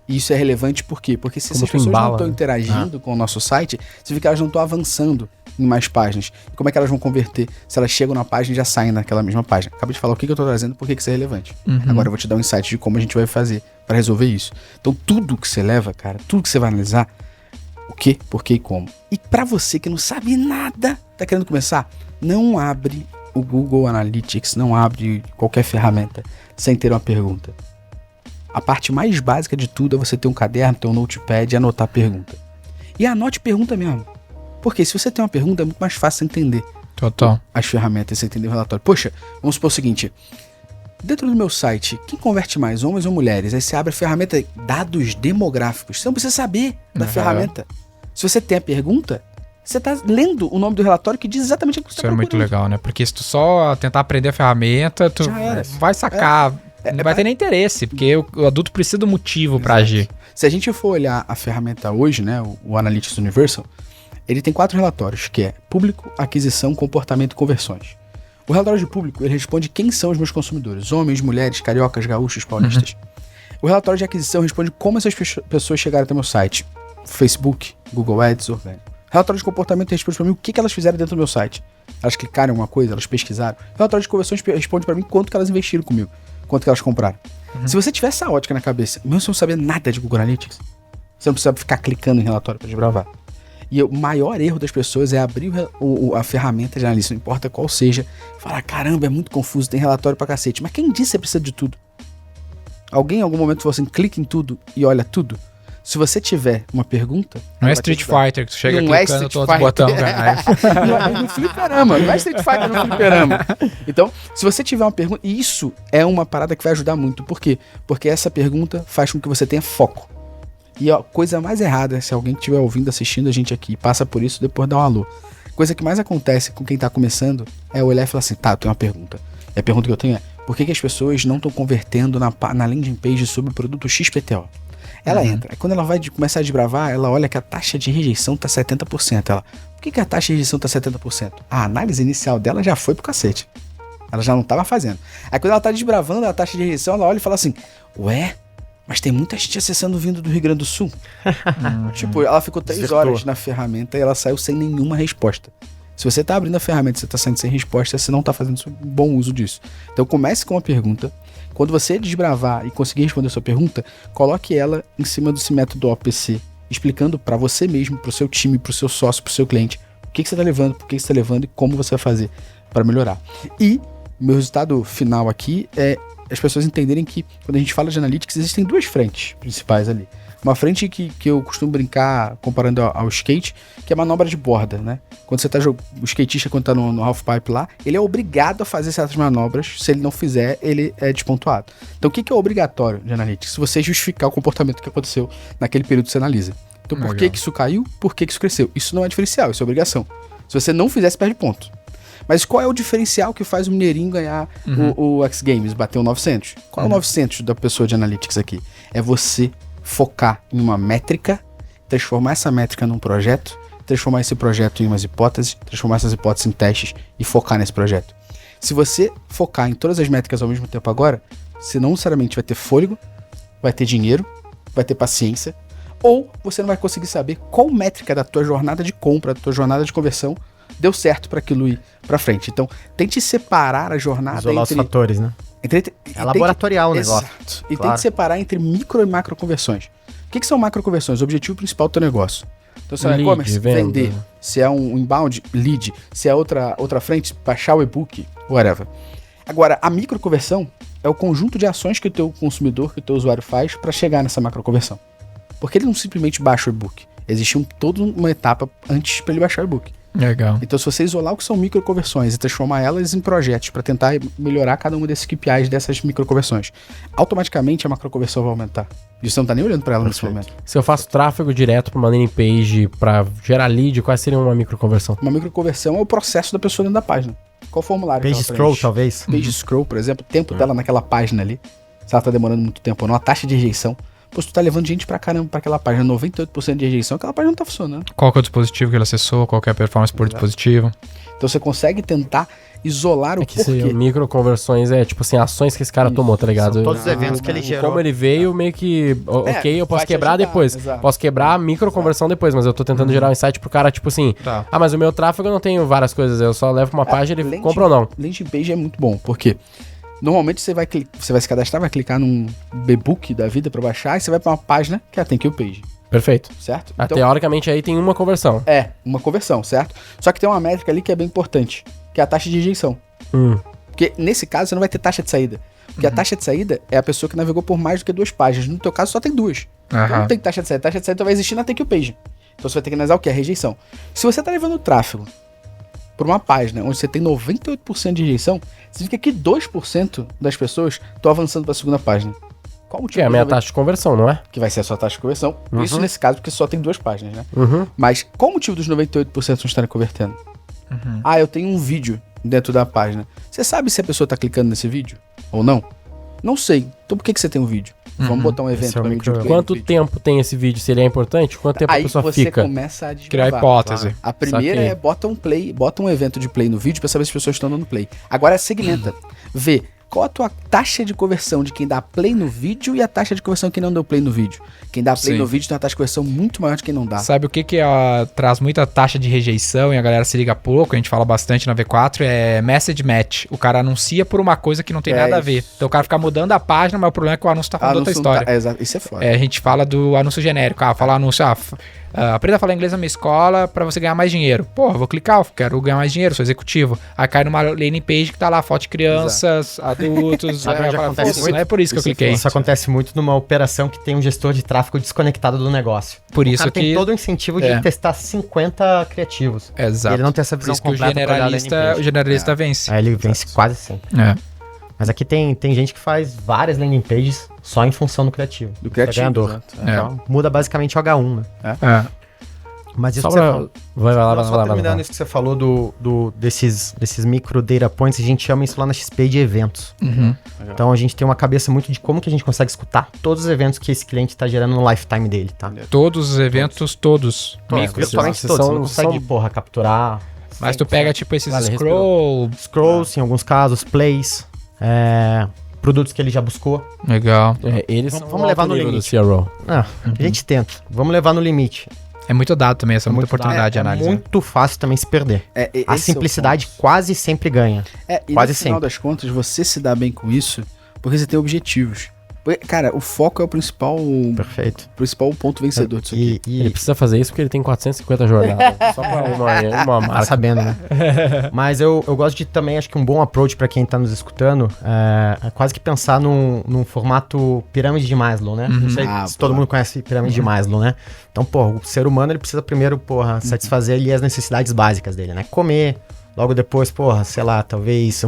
E isso é relevante por quê? Porque se essas pessoas não estão interagindo com o nosso site, significa que elas não estão avançando em mais páginas. E como é que elas vão converter? Se elas chegam na página e já saem naquela mesma página. Acabei de falar o que eu estou trazendo, por que isso é relevante. Agora eu vou te dar um insight de como a gente vai fazer para resolver isso. Então tudo que você leva, cara, tudo que você vai analisar, o que, por que e como. E para você que não sabe nada, tá querendo começar, não abre o Google Analytics, não abre qualquer ferramenta sem ter uma pergunta. A parte mais básica de tudo é você ter um caderno, ter um notepad e anotar a pergunta. E anote pergunta mesmo. Porque se você tem uma pergunta, é muito mais fácil você entender. Total. As ferramentas, você entender o relatório. Poxa, vamos supor o seguinte. Dentro do meu site, quem converte mais, homens ou mulheres? Aí você abre a ferramenta dados demográficos. Você não precisa saber da ferramenta. Se você tem a pergunta, você tá lendo o nome do relatório que diz exatamente o que você Isso tá é muito procurando. legal, né? Porque se tu só tentar aprender a ferramenta, tu Já era. vai sacar... não vai ter nem interesse, porque o adulto precisa do motivo pra agir. Se a gente for olhar a ferramenta hoje, né, o Analytics Universal, ele tem 4 relatórios, que é público, aquisição, comportamento e conversões. O relatório de público, ele responde quem são os meus consumidores, homens, mulheres, cariocas, gaúchos, paulistas. O relatório de aquisição responde como essas pessoas chegaram até meu site, Facebook, Google Ads, orgânico. O relatório de comportamento responde para mim o que elas fizeram dentro do meu site. Elas clicaram em alguma coisa, elas pesquisaram. O relatório de conversões responde para mim quanto que elas investiram comigo, quanto que elas compraram. Se você tiver essa ótica na cabeça, mesmo se não saber nada de Google Analytics, você não precisa ficar clicando em relatório para desbravar. E o maior erro das pessoas é abrir a ferramenta de analista, não importa qual seja, e falar, caramba, é muito confuso, tem relatório pra cacete. Mas quem disse que você precisa de tudo? Alguém em algum momento falou assim, clica em tudo e olha tudo? Se você tiver uma pergunta... Não é ela vai te Street ajudar. Fighter que você chega Não é clicando Street todos os Fighter. botões, cara. Não é no fliperama, não é Street Fighter no fliperama. Então, se você tiver uma pergunta, e isso é uma parada que vai ajudar muito. Por quê? Porque essa pergunta faz com que você tenha foco. E a coisa mais errada, se alguém que estiver ouvindo, assistindo a gente aqui, passa por isso, depois dá um alô. Coisa que mais acontece com quem tá começando é olhar e falar assim, tá, eu tenho uma pergunta. E a pergunta que eu tenho é, por que as pessoas não estão convertendo na landing page sobre o produto XPTO? Ela entra, aí quando ela vai começar a desbravar, ela olha que a taxa de rejeição tá 70%. Ela, por que a taxa de rejeição tá 70%? A análise inicial dela já foi pro cacete. Ela já não tava fazendo. Aí quando ela tá desbravando a taxa de rejeição, ela olha e fala assim, ué, mas tem muita gente acessando vindo do Rio Grande do Sul. Tipo, ela ficou 3 horas na ferramenta e ela saiu sem nenhuma resposta. Se você tá abrindo a ferramenta e você tá saindo sem resposta, você não tá fazendo um bom uso disso. Então comece com uma pergunta. Quando você desbravar e conseguir responder a sua pergunta, coloque ela em cima desse método OPC, explicando para você mesmo, para o seu time, para o seu sócio, para o seu cliente, o que você está levando, por que você está levando e como você vai fazer para melhorar. E meu resultado final aqui é as pessoas entenderem que quando a gente fala de analytics, existem 2 frentes principais ali. Uma frente que eu costumo brincar comparando ao skate, que é a manobra de borda, né? Quando você tá o skatista, quando tá no halfpipe lá, ele é obrigado a fazer certas manobras. Se ele não fizer, ele é despontuado. Então, o que é obrigatório de analytics? Se você justificar o comportamento que aconteceu naquele período que você analisa. Então, por que isso caiu? Por que isso cresceu? Isso não é diferencial, isso é obrigação. Se você não fizer, você perde ponto. Mas qual é o diferencial que faz o Mineirinho ganhar o X Games, bater o 900? Qual é o 900 da pessoa de Analytics aqui? É você focar em uma métrica, transformar essa métrica num projeto, transformar esse projeto em umas hipóteses, transformar essas hipóteses em testes e focar nesse projeto. Se você focar em todas as métricas ao mesmo tempo agora, você não necessariamente vai ter fôlego, vai ter dinheiro, vai ter paciência, ou você não vai conseguir saber qual métrica da tua jornada de compra, da tua jornada de conversão deu certo para aquilo ir para frente. Então, tente separar a jornada Isolar os fatores, né? É laboratorial o negócio. Exato. E tente separar entre micro e macro conversões. O que são macro conversões? O objetivo principal do teu negócio. Então, se é um e-commerce, vender. Se é um inbound, lead. Se é outra frente, baixar o e-book, whatever. Agora, a micro conversão é o conjunto de ações que o teu consumidor, que o teu usuário faz para chegar nessa macro conversão. Porque ele não simplesmente baixa o e-book. Existe toda uma etapa antes para ele baixar o e-book. Legal. Então, se você isolar o que são microconversões e transformar elas em projetos para tentar melhorar cada uma desses KPIs dessas microconversões, automaticamente a macroconversão vai aumentar. E você não tá nem olhando para ela nesse momento. Se eu faço tráfego direto para uma landing page para gerar lead, qual seria uma microconversão? Uma microconversão é o processo da pessoa dentro da página. Qual formulário Page que ela scroll, preenche? talvez. Page scroll, por exemplo, o tempo dela naquela página ali, se ela tá demorando muito tempo ou não, a taxa de rejeição. Pô, se tu tá levando gente pra caramba pra aquela página, 98% de rejeição, aquela página não tá funcionando. Qual que é o dispositivo que ele acessou? Qual que é a performance por dispositivo? Então você consegue tentar isolar o que porquê. Microconversões é tipo assim, ações que esse cara tomou, tá ligado? São todos os eventos que ele gerou. Como ele veio, meio que, ok, eu posso vai te quebrar ajudar, depois. exato. Posso quebrar a microconversão depois, mas eu tô tentando gerar um insight pro cara, tipo assim, Tá. mas o meu tráfego eu não tenho várias coisas, eu só levo pra uma página e ele compra ou não. Landing page é muito bom, porque normalmente você vai se cadastrar, vai clicar num e-book da vida pra baixar, e você vai pra uma página que é a Thank You Page, Perfeito. certo? Teoricamente aí tem uma conversão. É, uma conversão, certo? Só que tem uma métrica ali que é bem importante, que é a taxa de rejeição. Porque nesse caso você não vai ter taxa de saída. Porque a taxa de saída é a pessoa que navegou por mais do que 2 páginas. No teu caso só tem 2. Então não tem taxa de saída. Taxa de saída vai existir na Thank You Page. Então você vai ter que analisar o que? A rejeição. Se você tá levando tráfego por uma página onde você tem 98% de rejeição, significa que 2% das pessoas estão avançando para a segunda página. Qual o Que é a motivo minha do taxa de conversão, não é? que vai ser a sua taxa de conversão? Isso nesse caso porque só tem 2 páginas, né? Uhum. Mas qual o motivo dos 98% não estarem convertendo? Ah, eu tenho um vídeo dentro da página. Você sabe se a pessoa tá clicando nesse vídeo ou não? Não sei. Então por que você tem um vídeo? Vamos botar um evento Esse é o pra medir o play Quanto do vídeo. tempo tem esse vídeo? Se ele é importante, quanto tempo a Aí pessoa você fica? começa a Criar desbravar. hipótese. A primeira Saquei. é bota um evento de play no vídeo pra saber se as pessoas estão dando play. Agora segmenta. Vê qual a tua taxa de conversão de quem dá play no vídeo e a taxa de conversão de quem não deu play no vídeo. Quem dá play Sim. no vídeo tem uma taxa de conversão muito maior de quem não dá. Sabe o que traz muita taxa de rejeição e a galera se liga pouco, a gente fala bastante na V4, é message match. O cara anuncia por uma coisa que não tem É nada a isso. ver. Então o cara fica mudando a página, mas o problema é que o anúncio tá falando outra Anúncio não história. tá- exato, isso é foda. É, a gente fala do anúncio genérico. Fala anúncio, aprenda a falar inglês na minha escola pra você ganhar mais dinheiro. Porra, vou clicar, eu quero ganhar mais dinheiro, sou executivo. Aí cai numa landing page que tá lá, foto de crianças, adultos. Sabe aí onde fala, acontece "Putz, muito? não é por isso que eu cliquei. Isso acontece muito numa operação que tem um gestor de tráfego desconectado do negócio. Por O isso cara que... tem todo o incentivo de É. testar 50 criativos. Exato. Ele não tem essa Por visão isso que o completa pra olhar a landing generalista, page. vence. Aí ele vence quase sempre. É. Mas aqui tem gente que faz várias landing pages só em função do criativo. Do criativo. É ganhador. exato. Então, muda basicamente o H1, né? É. Mas isso Só que você pra... falou... Vai lá, Não, vai só lá, vai terminando lá. isso que você falou desses micro data points, a gente chama isso lá na XP de eventos. Então a gente tem uma cabeça muito de como que a gente consegue escutar todos os eventos que esse cliente está gerando no lifetime dele, tá? Todos os eventos, todos. Micros. Virtualmente São- todos, você não consegue, são- porra, capturar. Mas tu pega, tipo, esses Vale, scroll. Scrolls, em alguns casos, plays, produtos que ele já buscou. Legal. É, eles Vamos são levar alto no nível limite. do CRO. A gente tenta. Vamos levar no limite. É muito dado também, essa muita oportunidade de É análise. muito fácil também se perder. Esse é A o simplicidade ponto. quase sempre ganha. E Quase no final sempre. das contas, você se dá bem com isso porque você tem objetivos. Porque, cara, o foco é o principal ponto vencedor disso aqui. Ele precisa fazer isso porque ele tem 450 jornadas. Só pra uma Tá marca. sabendo, né? Mas eu gosto de também, acho que um bom approach pra quem tá nos escutando é quase que pensar num formato pirâmide de Maslow, né? Não sei se todo mundo conhece pirâmide de Maslow, né? Então, o ser humano ele precisa primeiro, satisfazer ali as necessidades básicas dele, né? Comer, Logo depois, porra, sei lá, talvez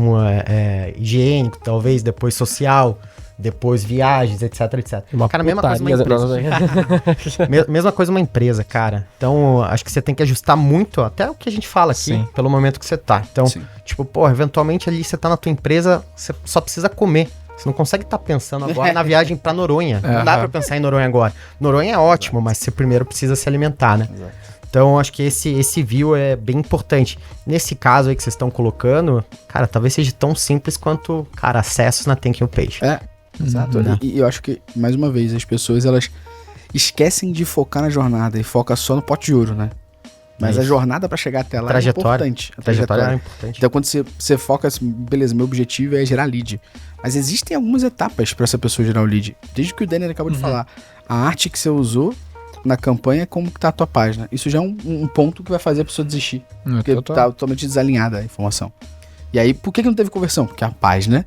higiênico, talvez depois social, depois viagens, etc, etc. Cara, mesma coisa uma empresa. Mesma coisa uma empresa, cara. Então, acho que você tem que ajustar muito, até o que a gente fala aqui, Sim. pelo momento que você tá. Então, tipo, porra, eventualmente ali você tá na tua empresa, você só precisa comer. Você não consegue estar pensando agora na viagem pra Noronha. Não dá pra pensar em Noronha agora. Noronha é ótimo, mas você primeiro precisa se alimentar, né? Exato. Então, acho que esse view é bem importante. Nesse caso aí que vocês estão colocando, cara, talvez seja tão simples quanto, cara, acessos na Thank You Page. Exato. E eu acho que, mais uma vez, as pessoas, elas esquecem de focar na jornada e focam só no pote de ouro, né? Mas a jornada pra chegar até lá é importante. A trajetória é importante. Então, quando você foca assim, beleza, meu objetivo é gerar lead. Mas existem algumas etapas pra essa pessoa gerar o lead. Desde que o Daniel acabou de falar. A arte que você usou na campanha é como que tá a tua página. Isso já é um ponto que vai fazer a pessoa desistir. Porque tá totalmente desalinhada a informação. E aí, por que não teve conversão? Porque a página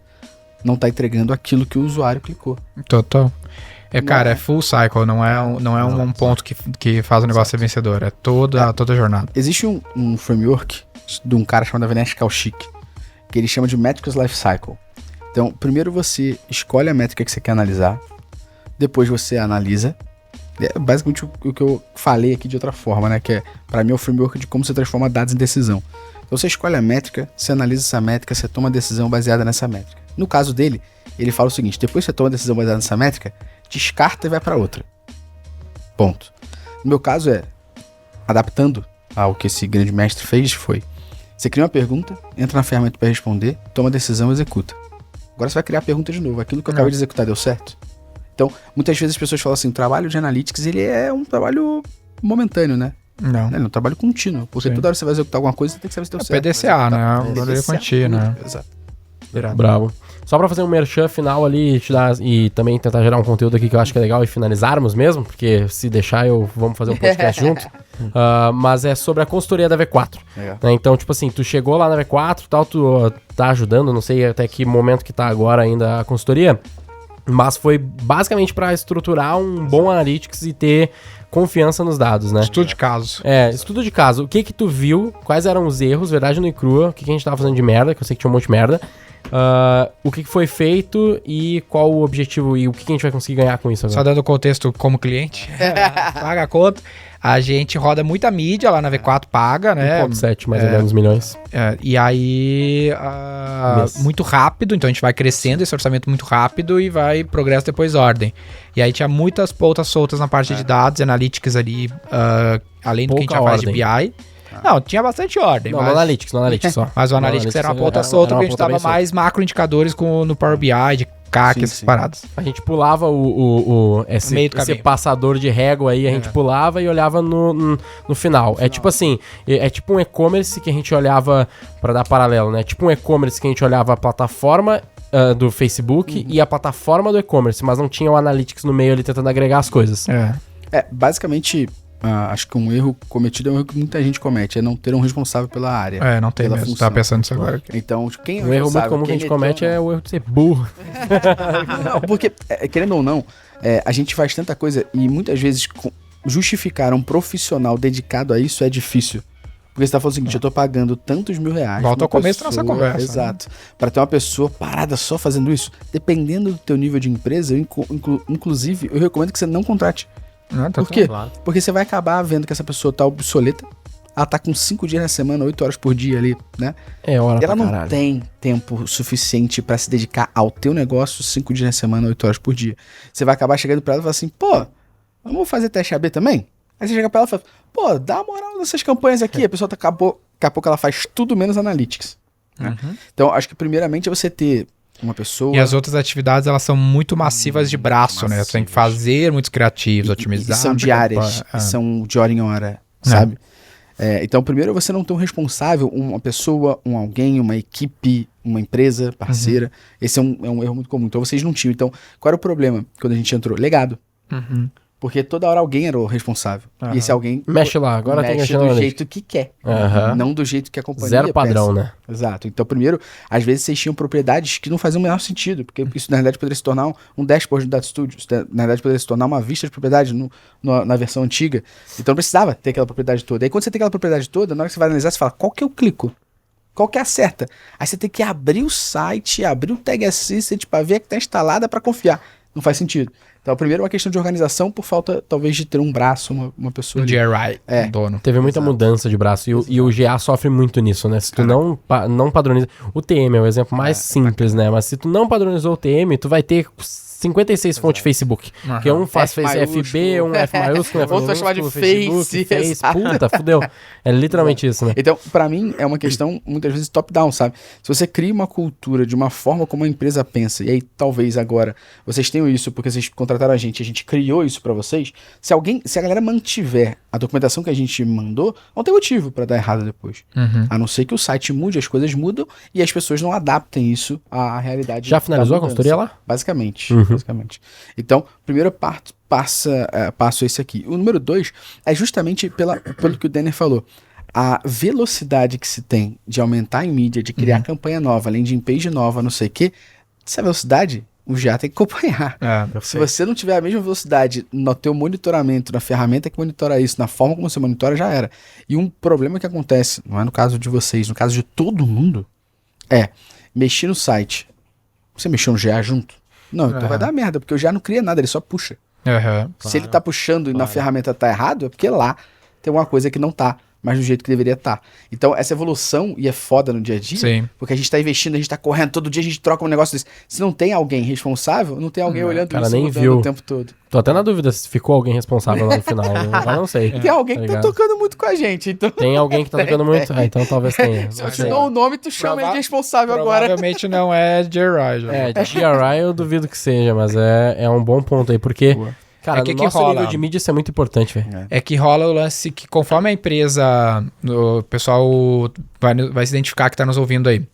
não tá entregando aquilo que o usuário clicou. Total. Cara, é full cycle, não é um ponto que faz o negócio ser vencedor, é toda a jornada. Existe um framework de um cara chamado Avinash Kaushik, que ele chama de Metrics Life Cycle. Então, primeiro você escolhe a métrica que você quer analisar, depois você analisa. É basicamente o que eu falei aqui de outra forma, né? Que é, pra mim, é o framework de como você transforma dados em decisão. Então, você escolhe a métrica, você analisa essa métrica, você toma a decisão baseada nessa métrica. No caso dele, ele fala o seguinte: depois que você toma a decisão baseada nessa métrica, descarta e vai para outra. Ponto. No meu caso adaptando ao que esse grande mestre fez, foi: você cria uma pergunta, entra na ferramenta para responder, toma a decisão e executa. Agora você vai criar a pergunta de novo. Aquilo que eu acabei de executar deu certo? Então, muitas vezes as pessoas falam assim: o trabalho de analytics, ele é um trabalho momentâneo, né? Não. Ele é um trabalho contínuo. Porque toda hora que você vai executar alguma coisa, você tem que saber se deu certo. PDCA, né? O valor contínuo, né? Exato. Bravo. Só pra fazer um merchan final ali e também tentar gerar um conteúdo aqui que eu acho que é legal e finalizarmos mesmo, porque se deixar vamos fazer um podcast junto. Mas é sobre a consultoria da V4. Né? Então, tipo assim, tu chegou lá na V4 tal, tu tá ajudando, não sei até que momento que tá agora ainda a consultoria, mas foi basicamente pra estruturar um bom analytics e ter confiança nos dados, né? Estudo de caso. Estudo de caso. O que tu viu, quais eram os erros, verdade no e crua, o que a gente tava fazendo de merda, que eu sei que tinha um monte de merda. O que foi feito e qual o objetivo e o que a gente vai conseguir ganhar com isso agora. Só dando contexto como cliente, paga a conta. A gente roda muita mídia lá na V4, paga, né? 1,7 mais ou menos milhões. E aí, muito rápido, então a gente vai crescendo esse orçamento muito rápido e vai progresso depois ordem. E aí tinha muitas pontas soltas na parte de dados, analytics ali, além do que a gente já faz de BI. Não, tinha bastante ordem. Não, no Analytics só. Mas o Analytics era uma ponta solta, porque a gente dava mais macroindicadores no Power BI, de CAC, essas paradas. A gente pulava esse passador de régua aí, a gente pulava e olhava no final. É tipo assim, é tipo um e-commerce que a gente olhava, pra dar paralelo, né? Tipo um e-commerce que a gente olhava a plataforma do Facebook e a plataforma do e-commerce, mas não tinha o Analytics no meio ali tentando agregar as coisas. Basicamente... acho que um erro cometido é um erro que muita gente comete, é não ter um responsável pela área. Não tem mesmo, função. Tava pensando nisso agora. Então, quem é um erro muito comum que a gente comete é o erro de ser burro. Não, porque, querendo ou não, a gente faz tanta coisa e muitas vezes justificar um profissional dedicado a isso é difícil. Porque você tá falando o seguinte: eu tô pagando tantos R$1.000. Volta ao começo da nossa conversa. Exato. Né? Pra ter uma pessoa parada só fazendo isso, dependendo do teu nível de empresa, inclusive, eu recomendo que você não contrate. Por quê? Claro. Porque você vai acabar vendo que essa pessoa tá obsoleta, ela tá com 5 dias na semana, 8 horas por dia ali, né? Ela não tem tempo suficiente pra se dedicar ao teu negócio 5 dias na semana, 8 horas por dia. Você vai acabar chegando pra ela e falar assim: pô, vamos fazer teste AB também? Aí você chega pra ela e fala: pô, dá uma moral nessas campanhas aqui. A pessoa daqui a pouco ela faz tudo menos analytics. Né? Então, acho que primeiramente é você ter uma pessoa... E as outras atividades, elas são muito massivas de braço, né? Você tem que fazer muitos criativos, otimizar. E são diárias, são de hora em hora, sabe? Então, primeiro você não tem um responsável, uma pessoa, alguém, uma equipe, uma empresa parceira. Esse é um erro muito comum. Então, vocês não tinham. Então, qual era o problema quando a gente entrou? Legado. Porque toda hora alguém era o responsável. E esse alguém... Mexe lá, agora tem que do jeito que quer. Não do jeito que a companhia Zero padrão, pensa. né? Exato. Então, primeiro, às vezes vocês tinham propriedades que não faziam o menor sentido. Porque isso, na realidade, poderia se tornar um dashboard do Data Studio. Isso, na realidade, poderia se tornar uma vista de propriedade na versão antiga. Então, não precisava ter aquela propriedade toda. Aí, quando você tem aquela propriedade toda, na hora que você vai analisar, você fala: qual que eu clico? Qual que é a certa? Aí você tem que abrir o site, abrir o Tag Assistant pra ver que tá instalada pra confiar. Não faz sentido. Então, primeiro é uma questão de organização por falta, talvez, de ter um braço, uma pessoa O ali. GRI, É. dono. Teve muita mudança de braço e o GA sofre muito nisso, né? Se tu não padroniza... O TM é o exemplo mais simples, né? Mas se tu não padronizou o TM, tu vai ter 56 fontes Facebook. Porque um faz F maiúsculo. FB, um F maiúsculo, um F Outro vai chamar de minúsculo, Facebook, Face, exato. Puta, fudeu. É literalmente isso, né? Então, pra mim, é uma questão, muitas vezes, top-down, sabe? Se você cria uma cultura de uma forma como a empresa pensa, e aí talvez agora vocês tenham isso porque vocês contrataram a gente criou isso pra vocês, se a galera mantiver a documentação que a gente mandou, não tem motivo pra dar errado depois. A não ser que o site mude, as coisas mudam e as pessoas não adaptem isso à realidade. Já finalizou a da mudança. consultoria lá? Basicamente. Então, primeiro passo esse aqui. O número 2 é justamente pelo que o Denner falou. A velocidade que se tem de aumentar em mídia, de criar campanha nova, landing page nova, não sei o quê, essa velocidade o GA tem que acompanhar. Se você não tiver a mesma velocidade no teu monitoramento, na ferramenta que monitora isso, na forma como você monitora, já era. E um problema que acontece, não é no caso de vocês, no caso de todo mundo, é mexer no site. Você mexeu no GA junto? Não, então vai dar merda, porque o GA não cria nada, ele só puxa. Se ele tá puxando e na ferramenta tá errado, é porque lá tem uma coisa que não tá, mas do jeito que deveria estar. Então, essa evolução, e é foda no dia a dia, Sim. porque a gente tá investindo, a gente tá correndo, todo dia a gente troca um negócio desse. Se não tem alguém responsável, não tem alguém olhando cara, isso nem mudando viu. o tempo todo. Tô até na dúvida se ficou alguém responsável lá no final. Eu não sei. Tem alguém que tá ligado? tocando muito com a gente, então... Tem alguém que tá tocando muito? Ah, então talvez tenha. Se Não eu te sei. dou o nome, tu chama ele de responsável agora. Provavelmente não é GRI. Já. É, GRI eu duvido que seja, mas é um bom ponto aí, porque... Cara, É que no que nosso rola? nível de mídia isso é muito importante, velho. É que rola o lance que conforme a empresa, o pessoal vai se identificar que tá nos ouvindo aí.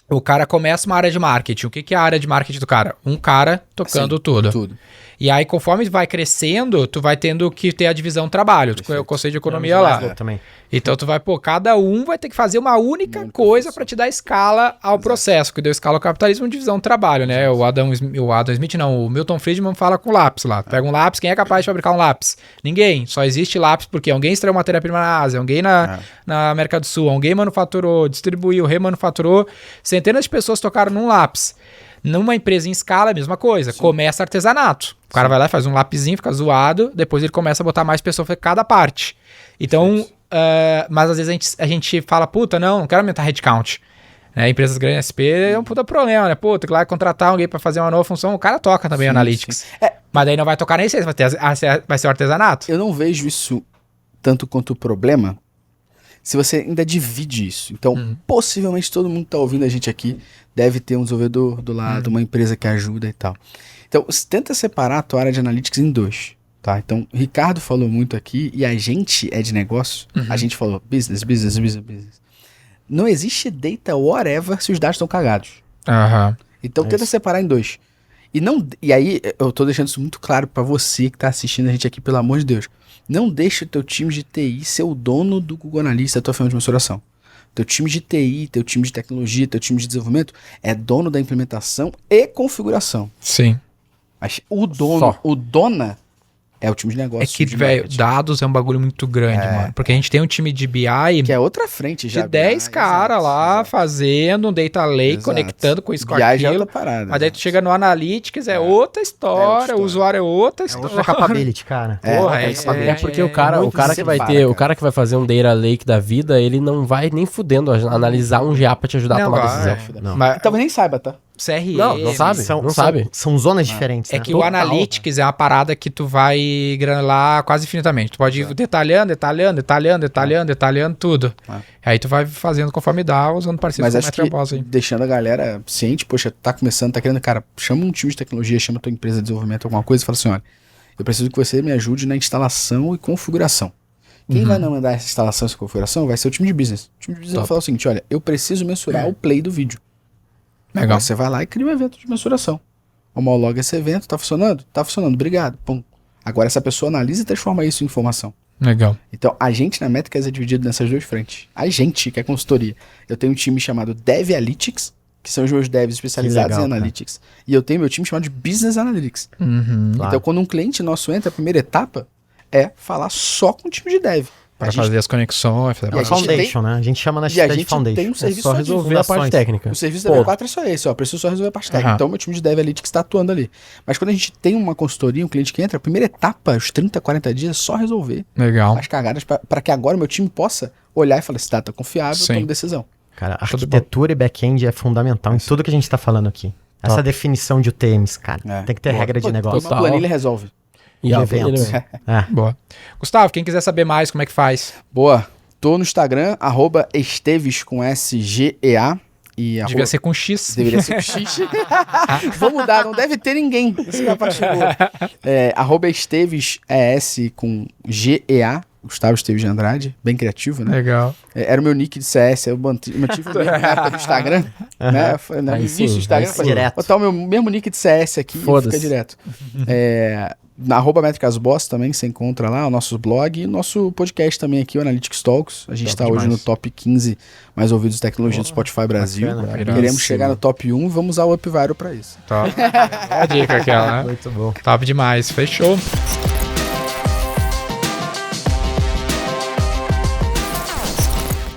O cara começa uma área de marketing. O que é a área de marketing do cara? Um cara tocando tudo. E aí, conforme vai crescendo, tu vai tendo que ter a divisão trabalho. Eu conceito de economia lá. Também. Então tu vai, cada um vai ter que fazer uma única coisa para te dar escala ao processo, que deu escala ao capitalismo, divisão do trabalho, né? O Adam Smith, não, o Milton Friedman fala com lápis lá. Pega um lápis, quem é capaz de fabricar um lápis? Ninguém. Só existe lápis porque alguém extraiu matéria-prima na Ásia, alguém na América do Sul, alguém manufaturou, distribuiu, remanufaturou. Centenas de pessoas tocaram num lápis. Numa empresa em escala, a mesma coisa. Começa artesanato. O cara vai lá, faz um lapisinho, fica zoado, depois ele começa a botar mais pessoas em cada parte. Então, mas às vezes a gente fala, puta, não quero aumentar headcount. Empresas grandes SP é um puta problema, né? Puta, que lá contratar alguém pra fazer uma nova função, o cara toca também Analytics. Mas daí não vai tocar nem essência, vai ser o artesanato. Eu não vejo isso tanto quanto o problema se você ainda divide isso. Então, possivelmente todo mundo que tá ouvindo a gente aqui deve ter um desenvolvedor do lado, uma empresa que ajuda e tal. Então, tenta separar a tua área de Analytics em 2, tá? Então, o Ricardo falou muito aqui e a gente é de negócio. A gente falou business. Não existe data whatever se os dados estão cagados. Então, tenta separar em 2. E aí, eu tô deixando isso muito claro pra você que tá assistindo a gente aqui, pelo amor de Deus. Não deixe o teu time de TI ser o dono do Google Analytics da tua ferramenta de mensuração. Teu time de TI, teu time de tecnologia, teu time de desenvolvimento é dono da implementação e configuração. Sim. Mas o dono, o dona é o time de negócio. É que, velho, dados é um bagulho muito grande, mano. Porque a gente tem um time de BI que é outra frente já. de 10 caras lá fazendo um data lake, conectando com isso com BI já é aquilo. outra parada. Mas daí tu chega no Analytics, outra história, o usuário é outra história. Outra capability, cara. Porra, É porque o cara que vai separa, ter, cara. o cara que vai fazer um data lake da vida, ele não vai nem fudendo analisar um GA pra te ajudar a tomar decisão. Não. Mas Talvez nem saiba, tá? CRM... Não sabe. São, Não são- sabe. São zonas diferentes, É né? que o Analytics é uma parada que tu vai granular quase infinitamente. Tu pode ir detalhando tudo. Aí tu vai fazendo conforme dá, usando parceiros Mas como acho Metroboss que aí. deixando a galera ciente, poxa, tá começando, tá querendo, cara, chama um time de tecnologia, chama a tua empresa de desenvolvimento, alguma coisa, e fala assim, olha, eu preciso que você me ajude na instalação e configuração. Quem vai mandar essa instalação e essa configuração vai ser o time de business. O time de business vai falar o seguinte, olha, eu preciso mensurar o play do vídeo. Legal. Agora você vai lá e cria um evento de mensuração. Homologa esse evento, tá funcionando? Tá funcionando, obrigado. Pum. Agora essa pessoa analisa e transforma isso em informação. Legal. Então, a gente na Métricas é dividido nessas 2 frentes. A gente, que é consultoria. Eu tenho um time chamado Dev Analytics, que são os meus devs especializados legal, em Analytics. E eu tenho meu time chamado de Business Analytics. Claro. Então, quando um cliente nosso entra, a primeira etapa é falar só com o time de Dev. Pra A gente- fazer as conexões, fazer E a É gente foundation, né? A gente chama na E a de gente foundation. tem um É serviço só de resolver a parte fundações. técnica. O serviço da Ponto. V4 é só esse, ó. Preciso só resolver a parte técnica. Aham. Então, meu time de Dev Analytics está atuando ali. Mas quando a gente tem uma consultoria, um cliente que entra, a primeira etapa, os 30, 40 dias, é só resolver Legal. as cagadas para que agora o meu time possa olhar e falar: esse dado tá confiável, Sim. tome decisão. Cara, Tudo arquitetura e back-end é fundamental em tudo que a gente tá falando aqui. Essa Top. definição de UTMs, cara. É. Tem que ter Pô, regra de pô, negócio. Uma Total. planilha resolve. E De a eventos. planilha- É. Boa. Gustavo, quem quiser saber mais, como é que faz? Boa. Tô no Instagram, @esteves com SGEA. E Devia ser com X. Deveria ser com X. Vou mudar, não deve ter ninguém. Essa é a parte boa. @esteves ES com GEA. Gustavo Esteves de Andrade. Bem criativo, né? Legal. Era o meu nick de CS. Eu mantive o mesmo na época do Instagram. Né? Foi no Aí início sim, do Instagram. aí eu falei, sim. Direto. botar o meu mesmo nick de CS aqui e Foda-se. fica direto. Na @métricasboss também você encontra lá o nosso blog e nosso podcast também aqui, o Analytics Talks. A gente está hoje no top 15 mais ouvidos de tecnologia do Spotify Brasil. bacana. Queremos Irado. chegar no top 1 e vamos usar o UpViral para isso. Top. É a dica aquela, né? Muito bom. Top demais. Fechou.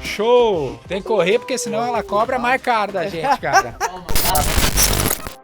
Show! Tem que correr porque senão ela cobra mais caro da gente, cara.